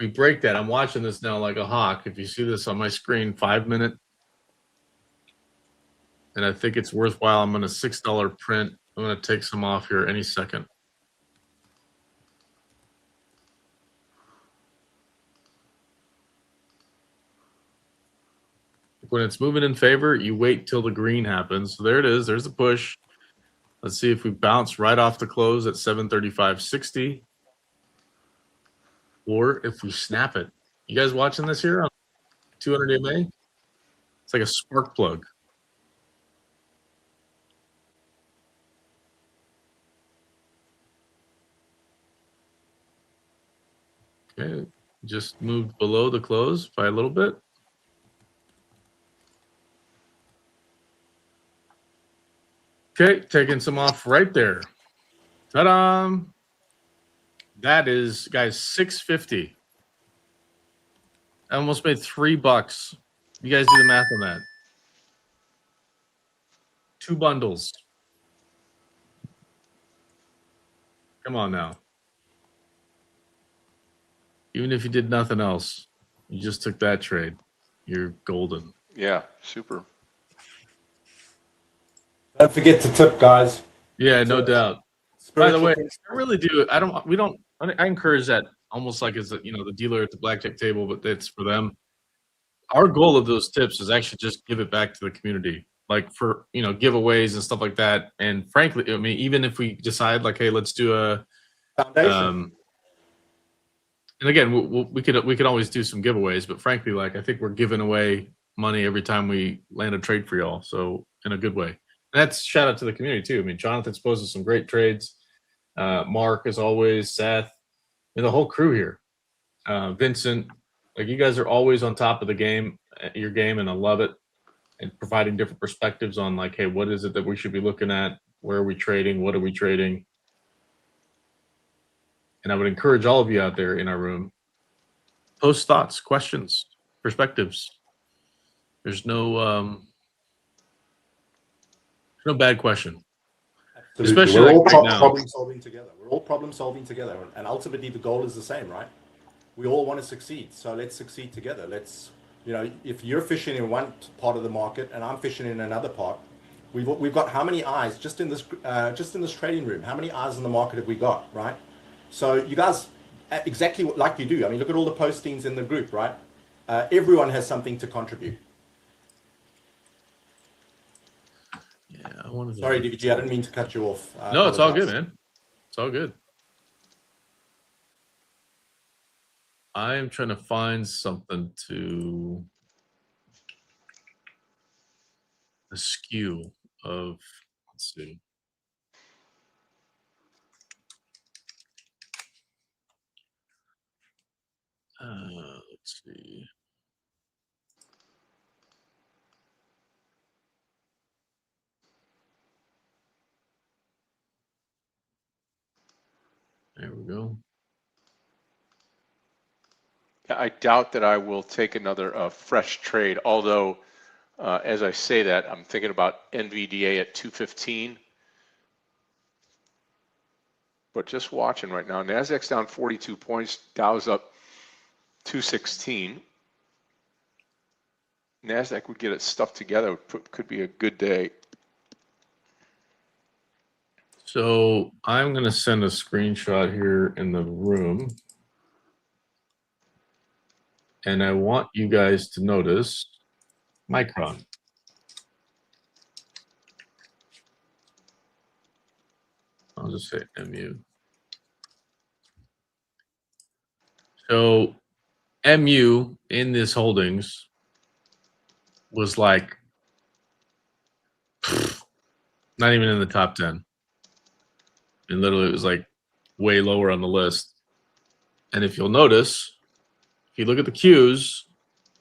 Speaker 1: we break that, I'm watching this now like a hawk. If you see this on my screen, 5 minute. And I think it's worthwhile. I'm going to $6 print. I'm going to take some off here any second. When it's moving in favor, you wait till the green happens. So there it is. There's the push. Let's see if we bounce right off the close at 735.60. Or if we snap it. You guys watching this here on 200 EMA? It's like a spark plug. Okay, just moved below the close by a little bit. Okay, taking some off right there. Ta-da! That is, guys, $6.50. I almost made $3. You guys do the math on that. 2 bundles. Come on now. Even if you did nothing else, you just took that trade. You're golden.
Speaker 3: Yeah, super.
Speaker 2: Don't forget to tip, guys.
Speaker 1: Yeah, no doubt. By the
Speaker 2: Spiritual
Speaker 1: way,
Speaker 2: things.
Speaker 1: I really do. I encourage that almost like as the dealer at the blackjack table, but it's for them. Our goal of those tips is actually just give it back to the community, like for giveaways and stuff like that. And frankly, I mean, even if we decide like, hey, let's do a
Speaker 2: Foundation.
Speaker 1: and again, we could always do some giveaways, but frankly, like I think we're giving away money every time we land a trade for y'all. So in a good way. And that's shout out to the community too. I mean, Jonathan's posted some great trades. Mark, as always, Seth, and the whole crew here. Vincent, like you guys are always on top of the game, your game, and I love it. And providing different perspectives on like, hey, what is it that we should be looking at? Where are we trading? What are we trading? And I would encourage all of you out there in our room, post thoughts, questions, perspectives. There's no bad question.
Speaker 2: Absolutely.
Speaker 1: Especially
Speaker 2: we're all
Speaker 1: like right now.
Speaker 2: problem solving together. We're all problem solving together, and ultimately the goal is the same, right? We all want to succeed, so let's succeed together. Let's, if you're fishing in one part of the market and I'm fishing in another part, we've got how many eyes just in this trading room? How many eyes in the market have we got, right? So you guys, exactly like you do. I mean, look at all the postings in the group, right? Everyone has something to contribute.
Speaker 1: Yeah, I wanted to.
Speaker 2: Sorry, DVG, I didn't mean to cut you off.
Speaker 1: No, it's all good, man. It's all good. I am trying to find something to the skew of. Let's see. Let's see. There we go.
Speaker 3: I doubt that I will take another fresh trade, although as I say that, I'm thinking about NVDA at 215. But just watching right now, NASDAQ's down 42 points, Dow's up 216. NASDAQ would get its stuff together, could be a good day.
Speaker 1: So I'm going to send a screenshot here in the room. And I want you guys to notice Micron. I'll just say MU. So MU in this holdings was like not even in the top 10. And literally it was like way lower on the list. And if you'll notice, if you look at the Qs,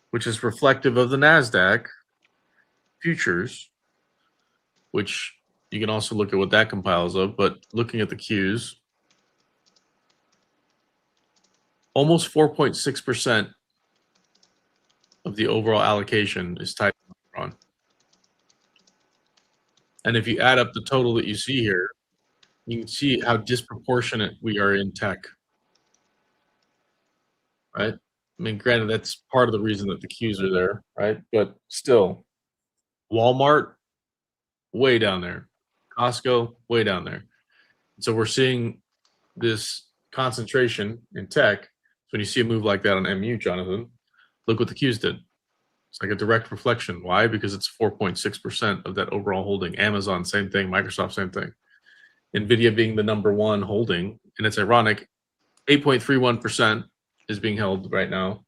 Speaker 1: which is reflective of the NASDAQ futures, which you can also look at what that compiles of, but looking at the Qs, almost 4.6% of the overall allocation is tied to Micron. And if you add up the total that you see here, you can see how disproportionate we are in tech. Right? I mean, granted, that's part of the reason that the Qs are there, right? But still, Walmart, way down there. Costco, way down there. So we're seeing this concentration in tech. So when you see a move like that on MU, Jonathan, look what the Qs did. It's like a direct reflection. Why? Because it's 4.6% of that overall holding. Amazon, same thing. Microsoft, same thing. NVIDIA being the number one holding, and it's ironic, 8.31% is being held right now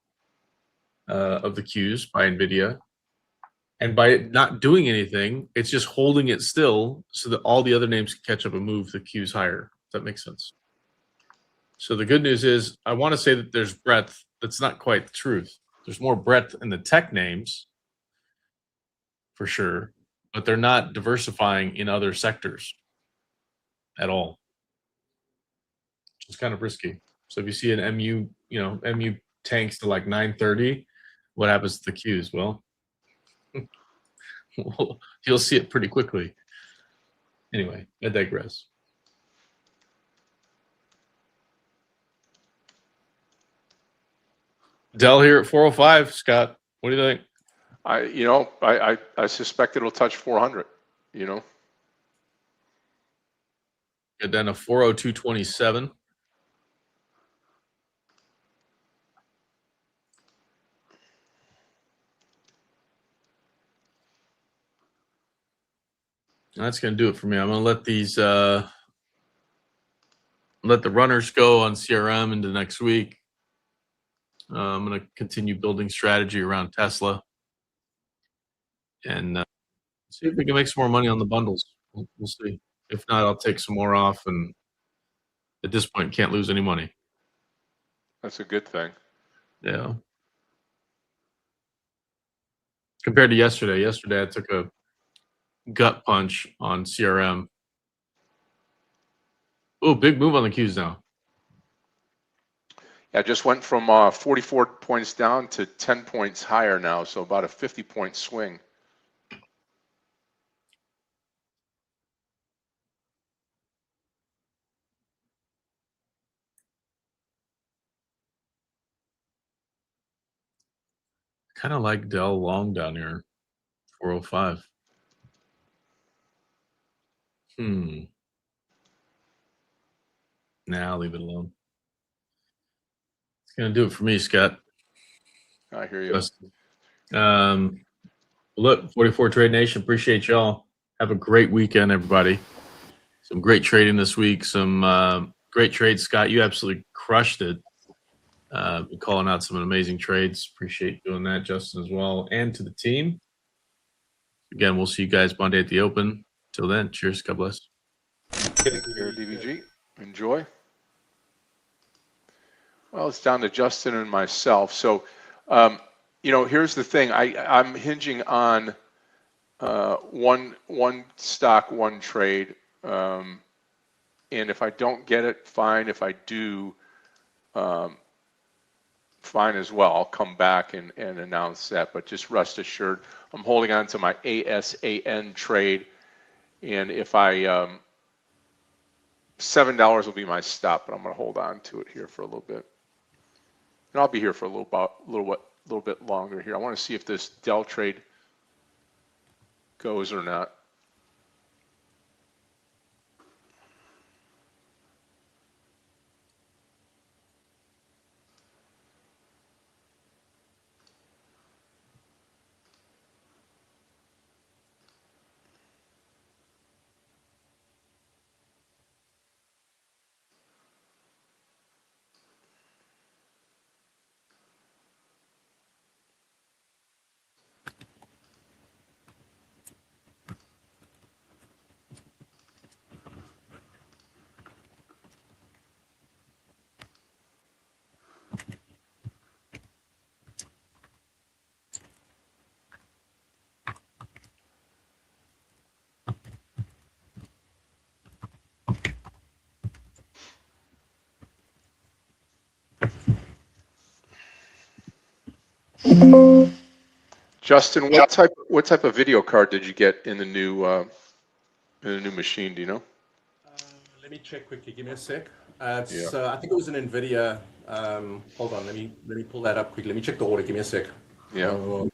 Speaker 1: of the Qs by NVIDIA. And by it not doing anything, it's just holding it still so that all the other names can catch up and move the Qs higher. If that makes sense. So the good news is I want to say that there's breadth. That's not quite the truth. There's more breadth in the tech names for sure. but they're not diversifying in other sectors at all. Which is kind of risky. So if you see an MU tanks to like 930, what happens to the Qs? Well, you'll see it pretty quickly. Anyway, I digress. Dell here at 405. Scott, what do you think?
Speaker 3: I suspect it'll touch 400.
Speaker 1: Get down to 402.27. That's going to do it for me. I'm going to let these let the runners go on CRM into next week. I'm going to continue building strategy around Tesla and see if we can make some more money on the bundles. We'll see. If not, I'll take some more off, and at this point, can't lose any money.
Speaker 3: That's a good thing.
Speaker 1: Yeah. Compared to yesterday. Yesterday, I took a gut punch on CRM. Oh, big move on the Qs now.
Speaker 3: Yeah, just went from 44 points down to 10 points higher now, so about a 50-point swing.
Speaker 1: Kind of like Dell long down here, 405. Nah, I'll leave it alone. It's going to do it for me, Scott.
Speaker 3: I hear you.
Speaker 1: Look, 44 Trade Nation, appreciate y'all. Have a great weekend, everybody. Some great trading this week. Some great trades, Scott. You absolutely crushed it. Been calling out some amazing trades. Appreciate doing that, Justin, as well. And to the team. Again, we'll see you guys Monday at the Open. Till then, cheers. God bless.
Speaker 3: Take care, DVG. Enjoy. Well, it's down to Justin and myself. So, here's the thing. I'm hinging on one stock, one trade. And if I don't get it, fine. If I do, fine as well. I'll come back and announce that. But just rest assured, I'm holding on to my ASAN trade. And if I $7 will be my stop, but I'm going to hold on to it here for a little bit. And I'll be here for a little bit longer here. I want to see if this Dell trade goes or not. Justin, what type of video card did you get in the new machine? Do you know?
Speaker 2: Let me check quickly. Give me a sec. I think it was an NVIDIA. Hold on. Let me pull that up quickly. Let me check the order. Give me a sec.
Speaker 3: Yeah.
Speaker 2: I'm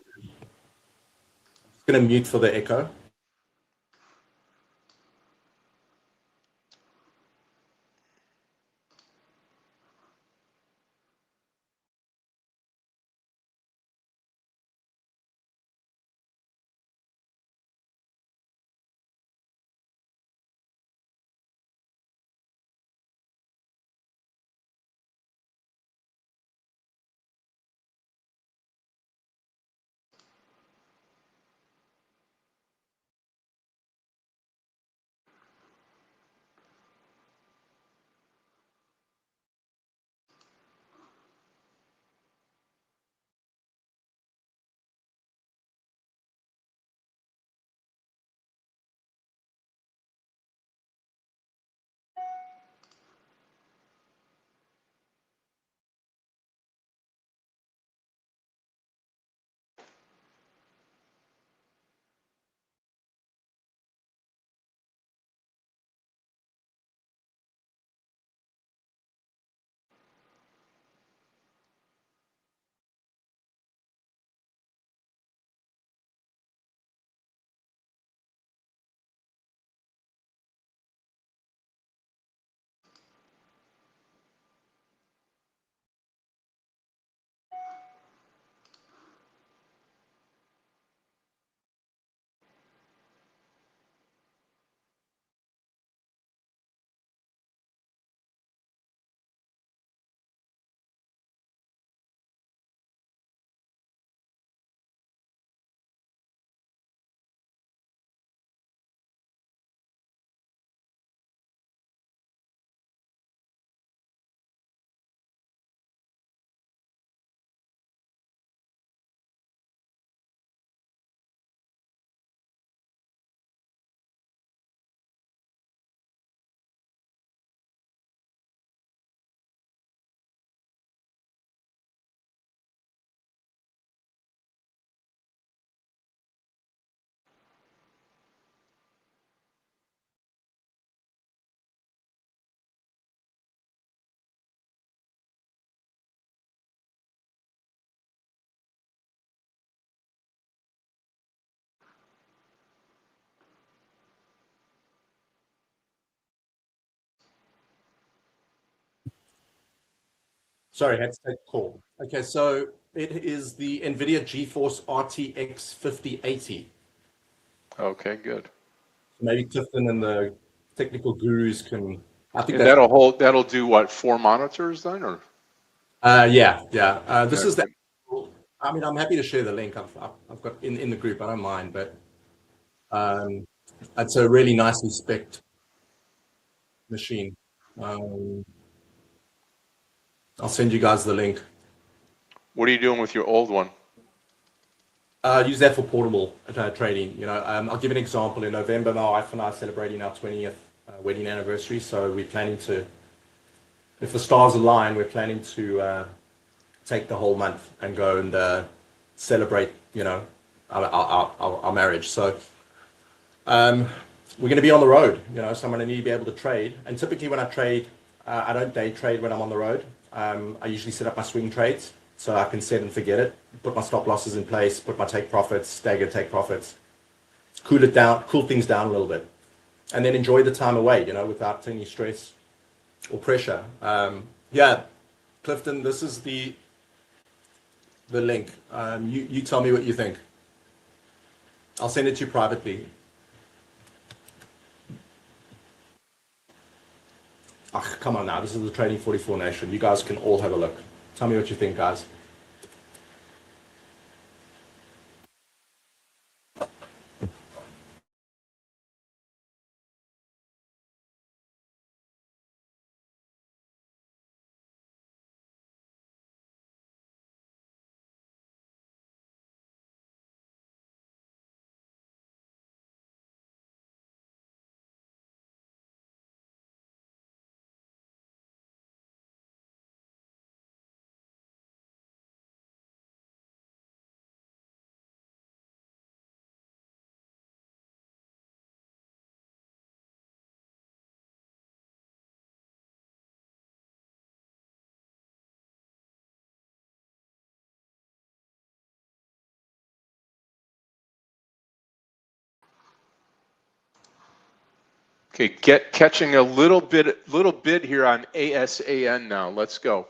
Speaker 2: going to mute for the echo. Sorry, I had to take a call. Okay, so it is the NVIDIA GeForce RTX 5080.
Speaker 3: Okay, good.
Speaker 2: Maybe Clifton and the technical gurus can. I think
Speaker 3: And
Speaker 2: that's.
Speaker 3: that'll do what, 4 monitors then, or?
Speaker 2: Yeah. This is the.
Speaker 3: Excellent.
Speaker 2: I mean, I'm happy to share the link. I've got in the group. I don't mind, but um, it's a really nicely spec'd machine. Um, I'll send you guys the link.
Speaker 3: What are you doing with your old one?
Speaker 2: Use that for portable trading. I'll give an example. In November, my wife and I are celebrating our 20th wedding anniversary. So we're planning to, if the stars align, we're planning to take the whole month and go and celebrate, our marriage. So we're going to be on the road, so I'm going to need to be able to trade. And typically when I trade, I don't day trade when I'm on the road. I usually set up my swing trades so I can set and forget it, put my stop losses in place, put my take profits, stagger take profits, cool it down, cool things down a little bit, and then enjoy the time away, without any stress or pressure. Yeah, Clifton, this is the link. You tell me what you think. I'll send it to you privately. Oh, come on now, this is the Trading 44 Nation. You guys can all have a look. Tell me what you think, guys.
Speaker 3: Okay, catching a little bit here on ASAN now. Let's go.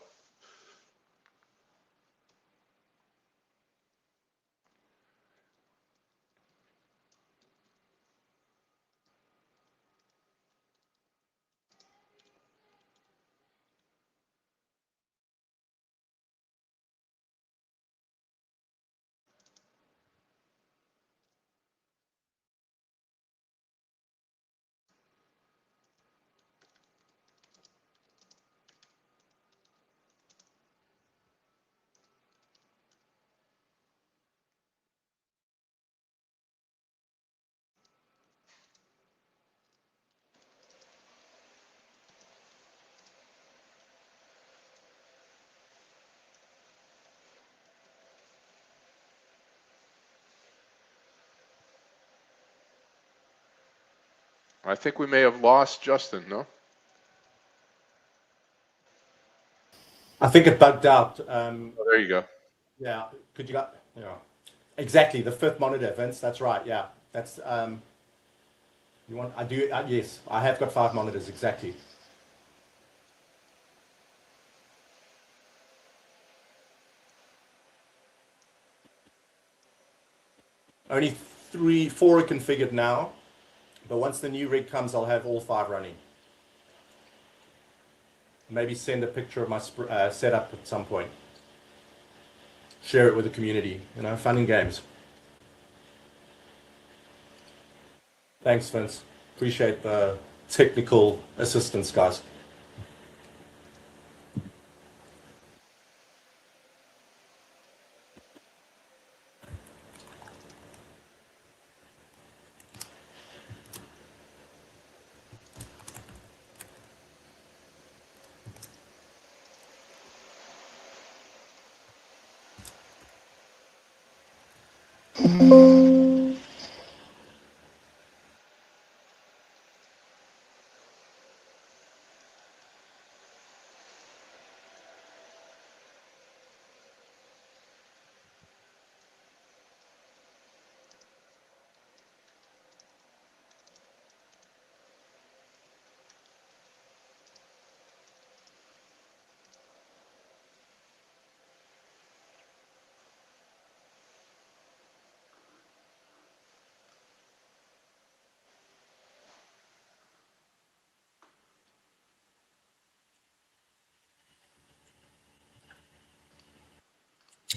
Speaker 3: I think we may have lost Justin, no?
Speaker 2: I think it bugged out.
Speaker 3: Oh, there you go.
Speaker 2: Yeah, could you got, exactly, the fifth monitor, Vince, that's right, yeah. That's, yes, I have got 5 monitors, exactly. Only 4 are configured now, but once the new rig comes, I'll have all 5 running. Maybe send a picture of my setup at some point. Share it with the community, fun and games. Thanks, Vince. Appreciate the technical assistance, guys.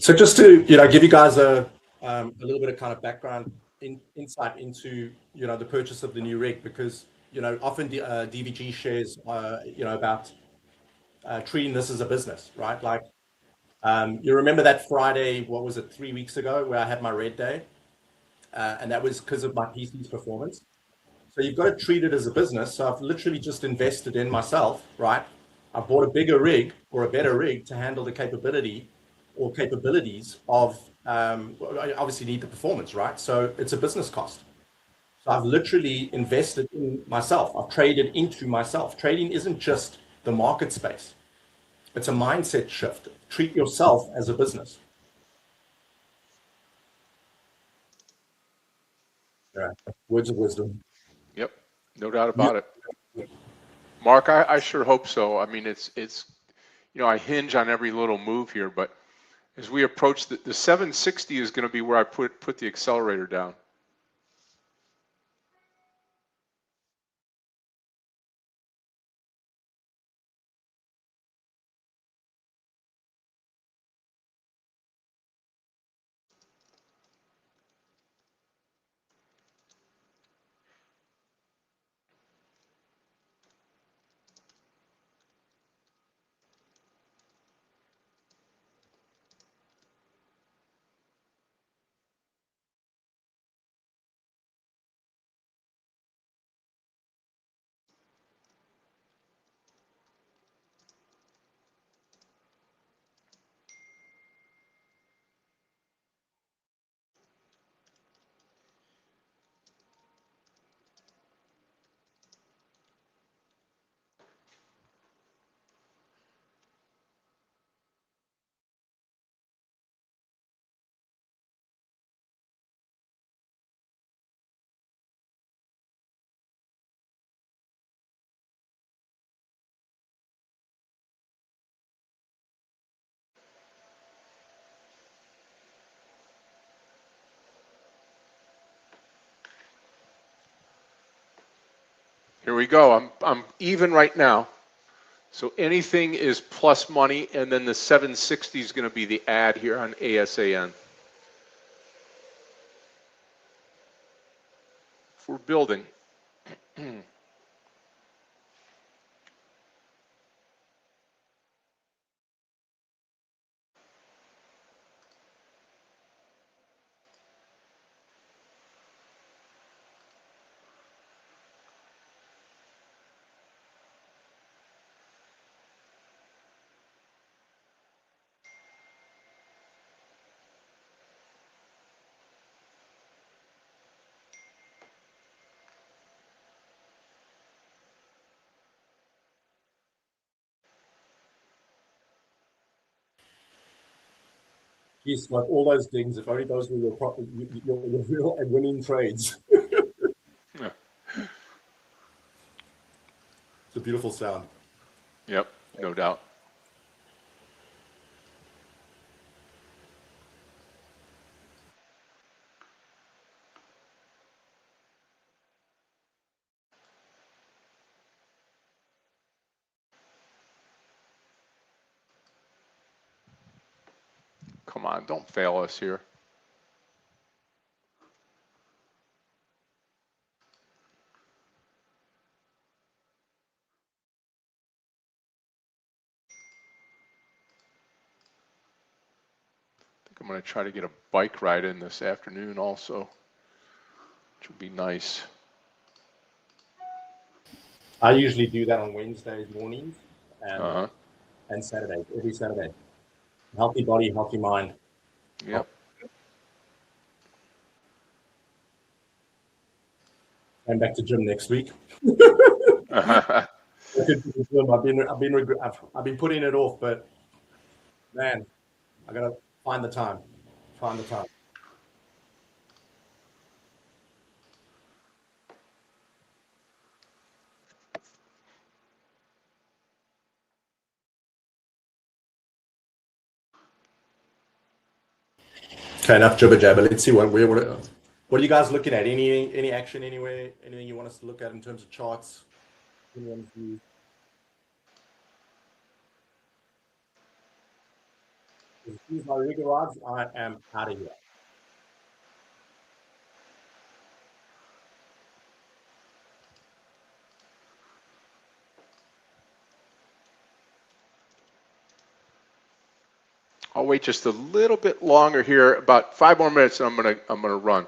Speaker 2: So just to give you guys a little bit of kind of background insight into the purchase of the new rig, because often DVG shares about treating this as a business, right? Like you remember that Friday, what was it, 3 weeks ago, where I had my red day, and that was because of my PC's performance. So you've got to treat it as a business. So I've literally just invested in myself, right? I bought a bigger rig or a better rig to handle the capability or capabilities of, I obviously need the performance, right? So it's a business cost. So I've literally invested in myself. I've traded into myself. Trading isn't just the market space. It's a mindset shift. Treat yourself as a business. All right. Words of wisdom.
Speaker 3: Yep, no doubt about it. Mark, I sure hope so. I mean, it's I hinge on every little move here, but as we approach the 760 is going to be where I put the accelerator down. Here we go. I'm even right now. So anything is plus money, and then the 760 is going to be the add here on ASAN. For building.
Speaker 2: Geez, like all those things, if only those were your real and winning trades.
Speaker 3: Yeah.
Speaker 2: It's a beautiful sound.
Speaker 3: Yep, no doubt. Come on, don't fail us here. I think I'm going to try to get a bike ride in this afternoon also, which would be nice.
Speaker 2: I usually do that on Wednesdays mornings
Speaker 3: Uh-huh.
Speaker 2: and Saturdays, every Saturday. Healthy body, healthy mind.
Speaker 3: Yep.
Speaker 2: I'm back to gym next week.
Speaker 3: Uh-huh.
Speaker 2: I've been putting it off, but man, I gotta find the time. Find the time. Okay, enough jibber jabber. Let's see what are you guys looking at? Any action anywhere? Anything you want us to look at in terms of charts? Anyone's views? As soon as my rig arrives, I am out of here.
Speaker 3: I'll wait just a little bit longer here, about 5 more minutes, and I'm gonna run.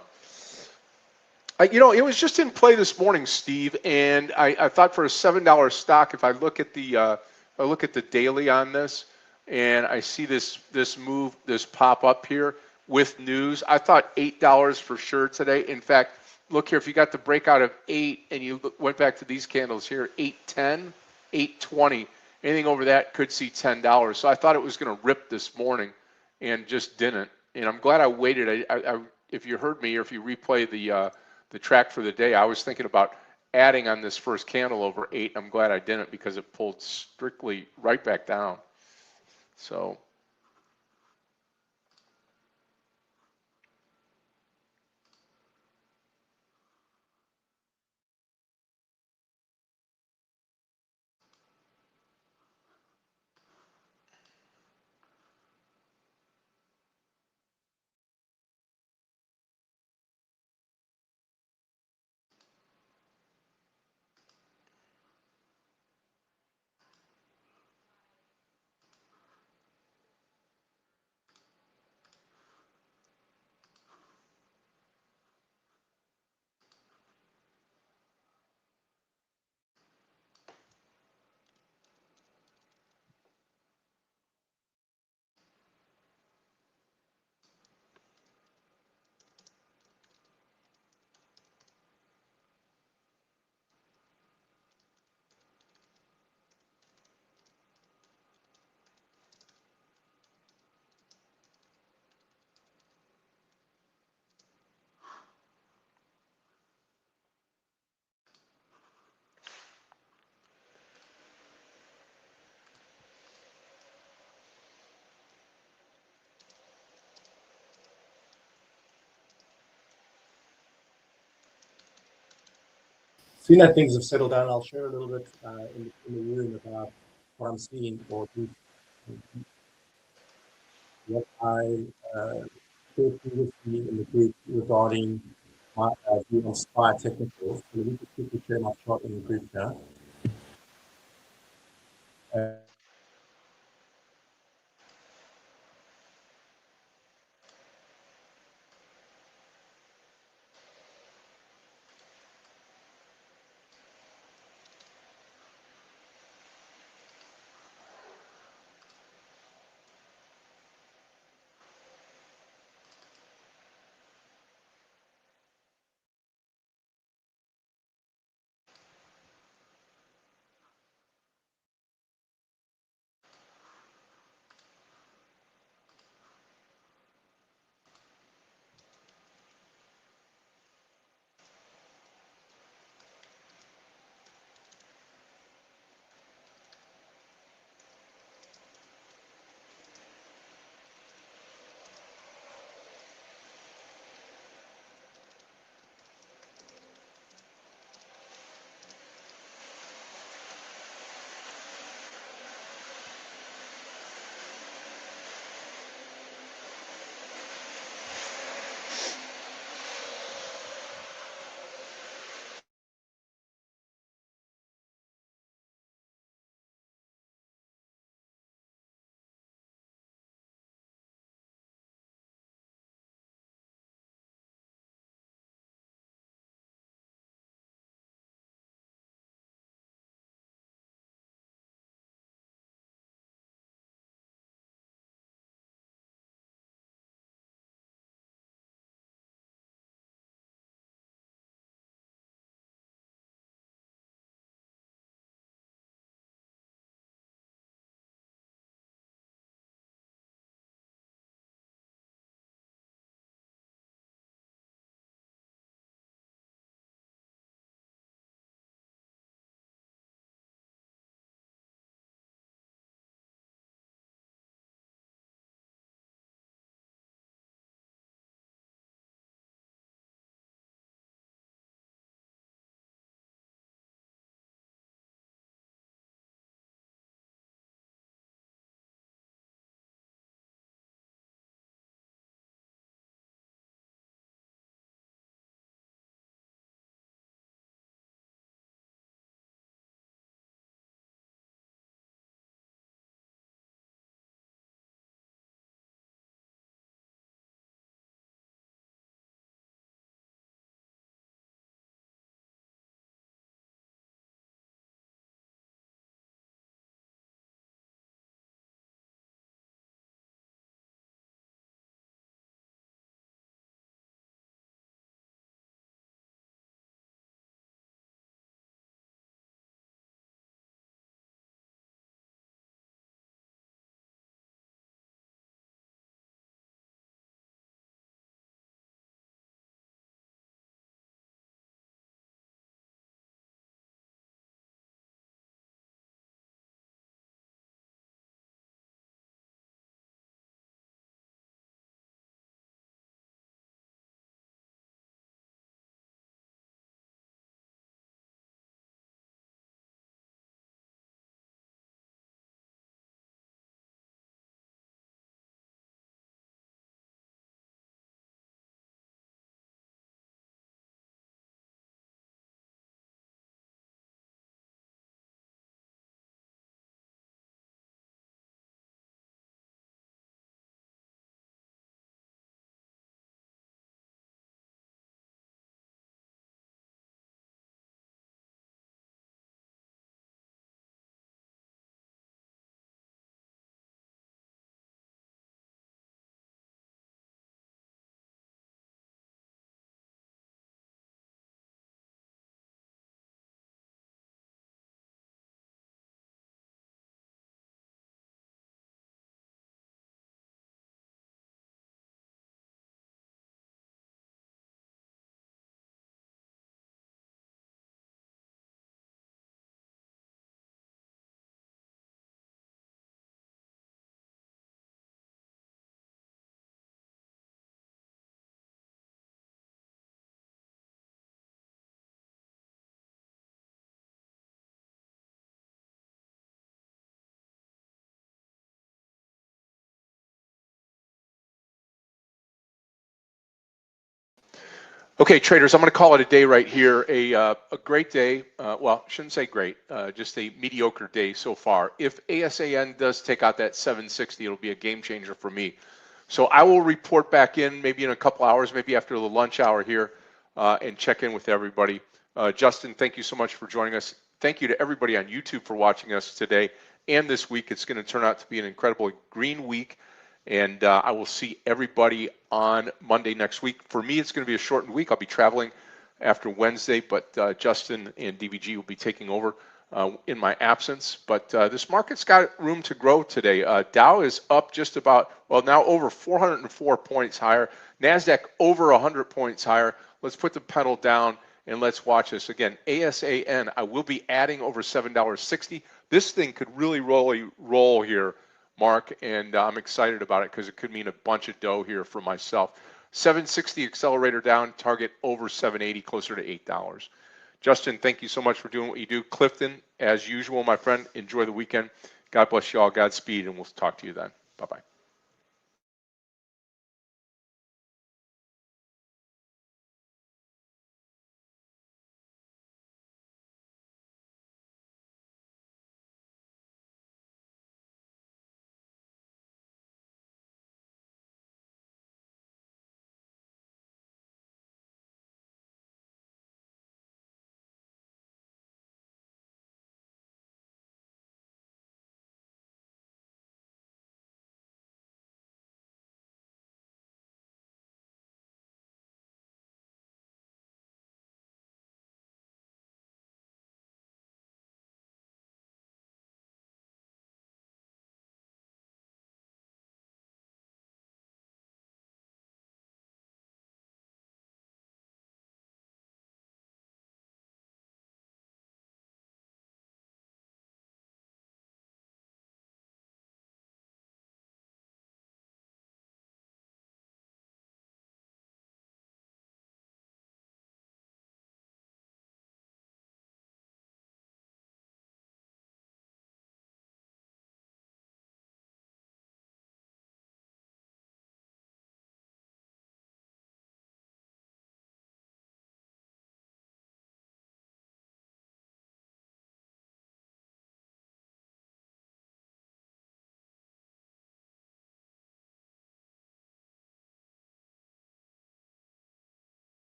Speaker 3: It was just in play this morning, Steve, and I thought for a $7 stock, if I look at the daily on this, and I see this move, this pop up here with news, I thought $8 for sure today. In fact, look here, if you got the breakout of 8 and you went back to these candles here, 8.10, 8.20, anything over that could see $10. So I thought it was going to rip this morning, and just didn't. And I'm glad I waited. If you heard me or if you replay the track for the day, I was thinking about adding on this first candle over 8. I'm glad I didn't, because it pulled strictly right back down. So
Speaker 2: Seeing that things have settled down, I'll share a little bit in the room about what I'm seeing, or what I shared previously in the group regarding my view on SPY technicals. So let me just quickly share my chart in the group here.
Speaker 3: Okay, traders, I'm going to call it a day right here. A great day. Well, shouldn't say great, just a mediocre day so far. If ASAN does take out that 760, it'll be a game changer for me. So I will report back in maybe in a couple hours, maybe after the lunch hour here, and check in with everybody. Justin, thank you so much for joining us. Thank you to everybody on YouTube for watching us today and this week. It's going to turn out to be an incredible green week. And I will see everybody on Monday next week. For me, it's going to be a shortened week. I'll be traveling after Wednesday, but Justin and DVG will be taking over in my absence. But this market's got room to grow today. Dow is up just about, well, now over 404 points higher. NASDAQ over 100 points higher. Let's put the pedal down and let's watch this. Again, ASAN, I will be adding over $7.60. This thing could really roll here, Mark, and I'm excited about it because it could mean a bunch of dough here for myself. 760 accelerator down, target over 780, closer to $8. Justin, thank you so much for doing what you do. Clifton, as usual, my friend, enjoy the weekend. God bless you all. Godspeed, and we'll talk to you then. Bye-bye.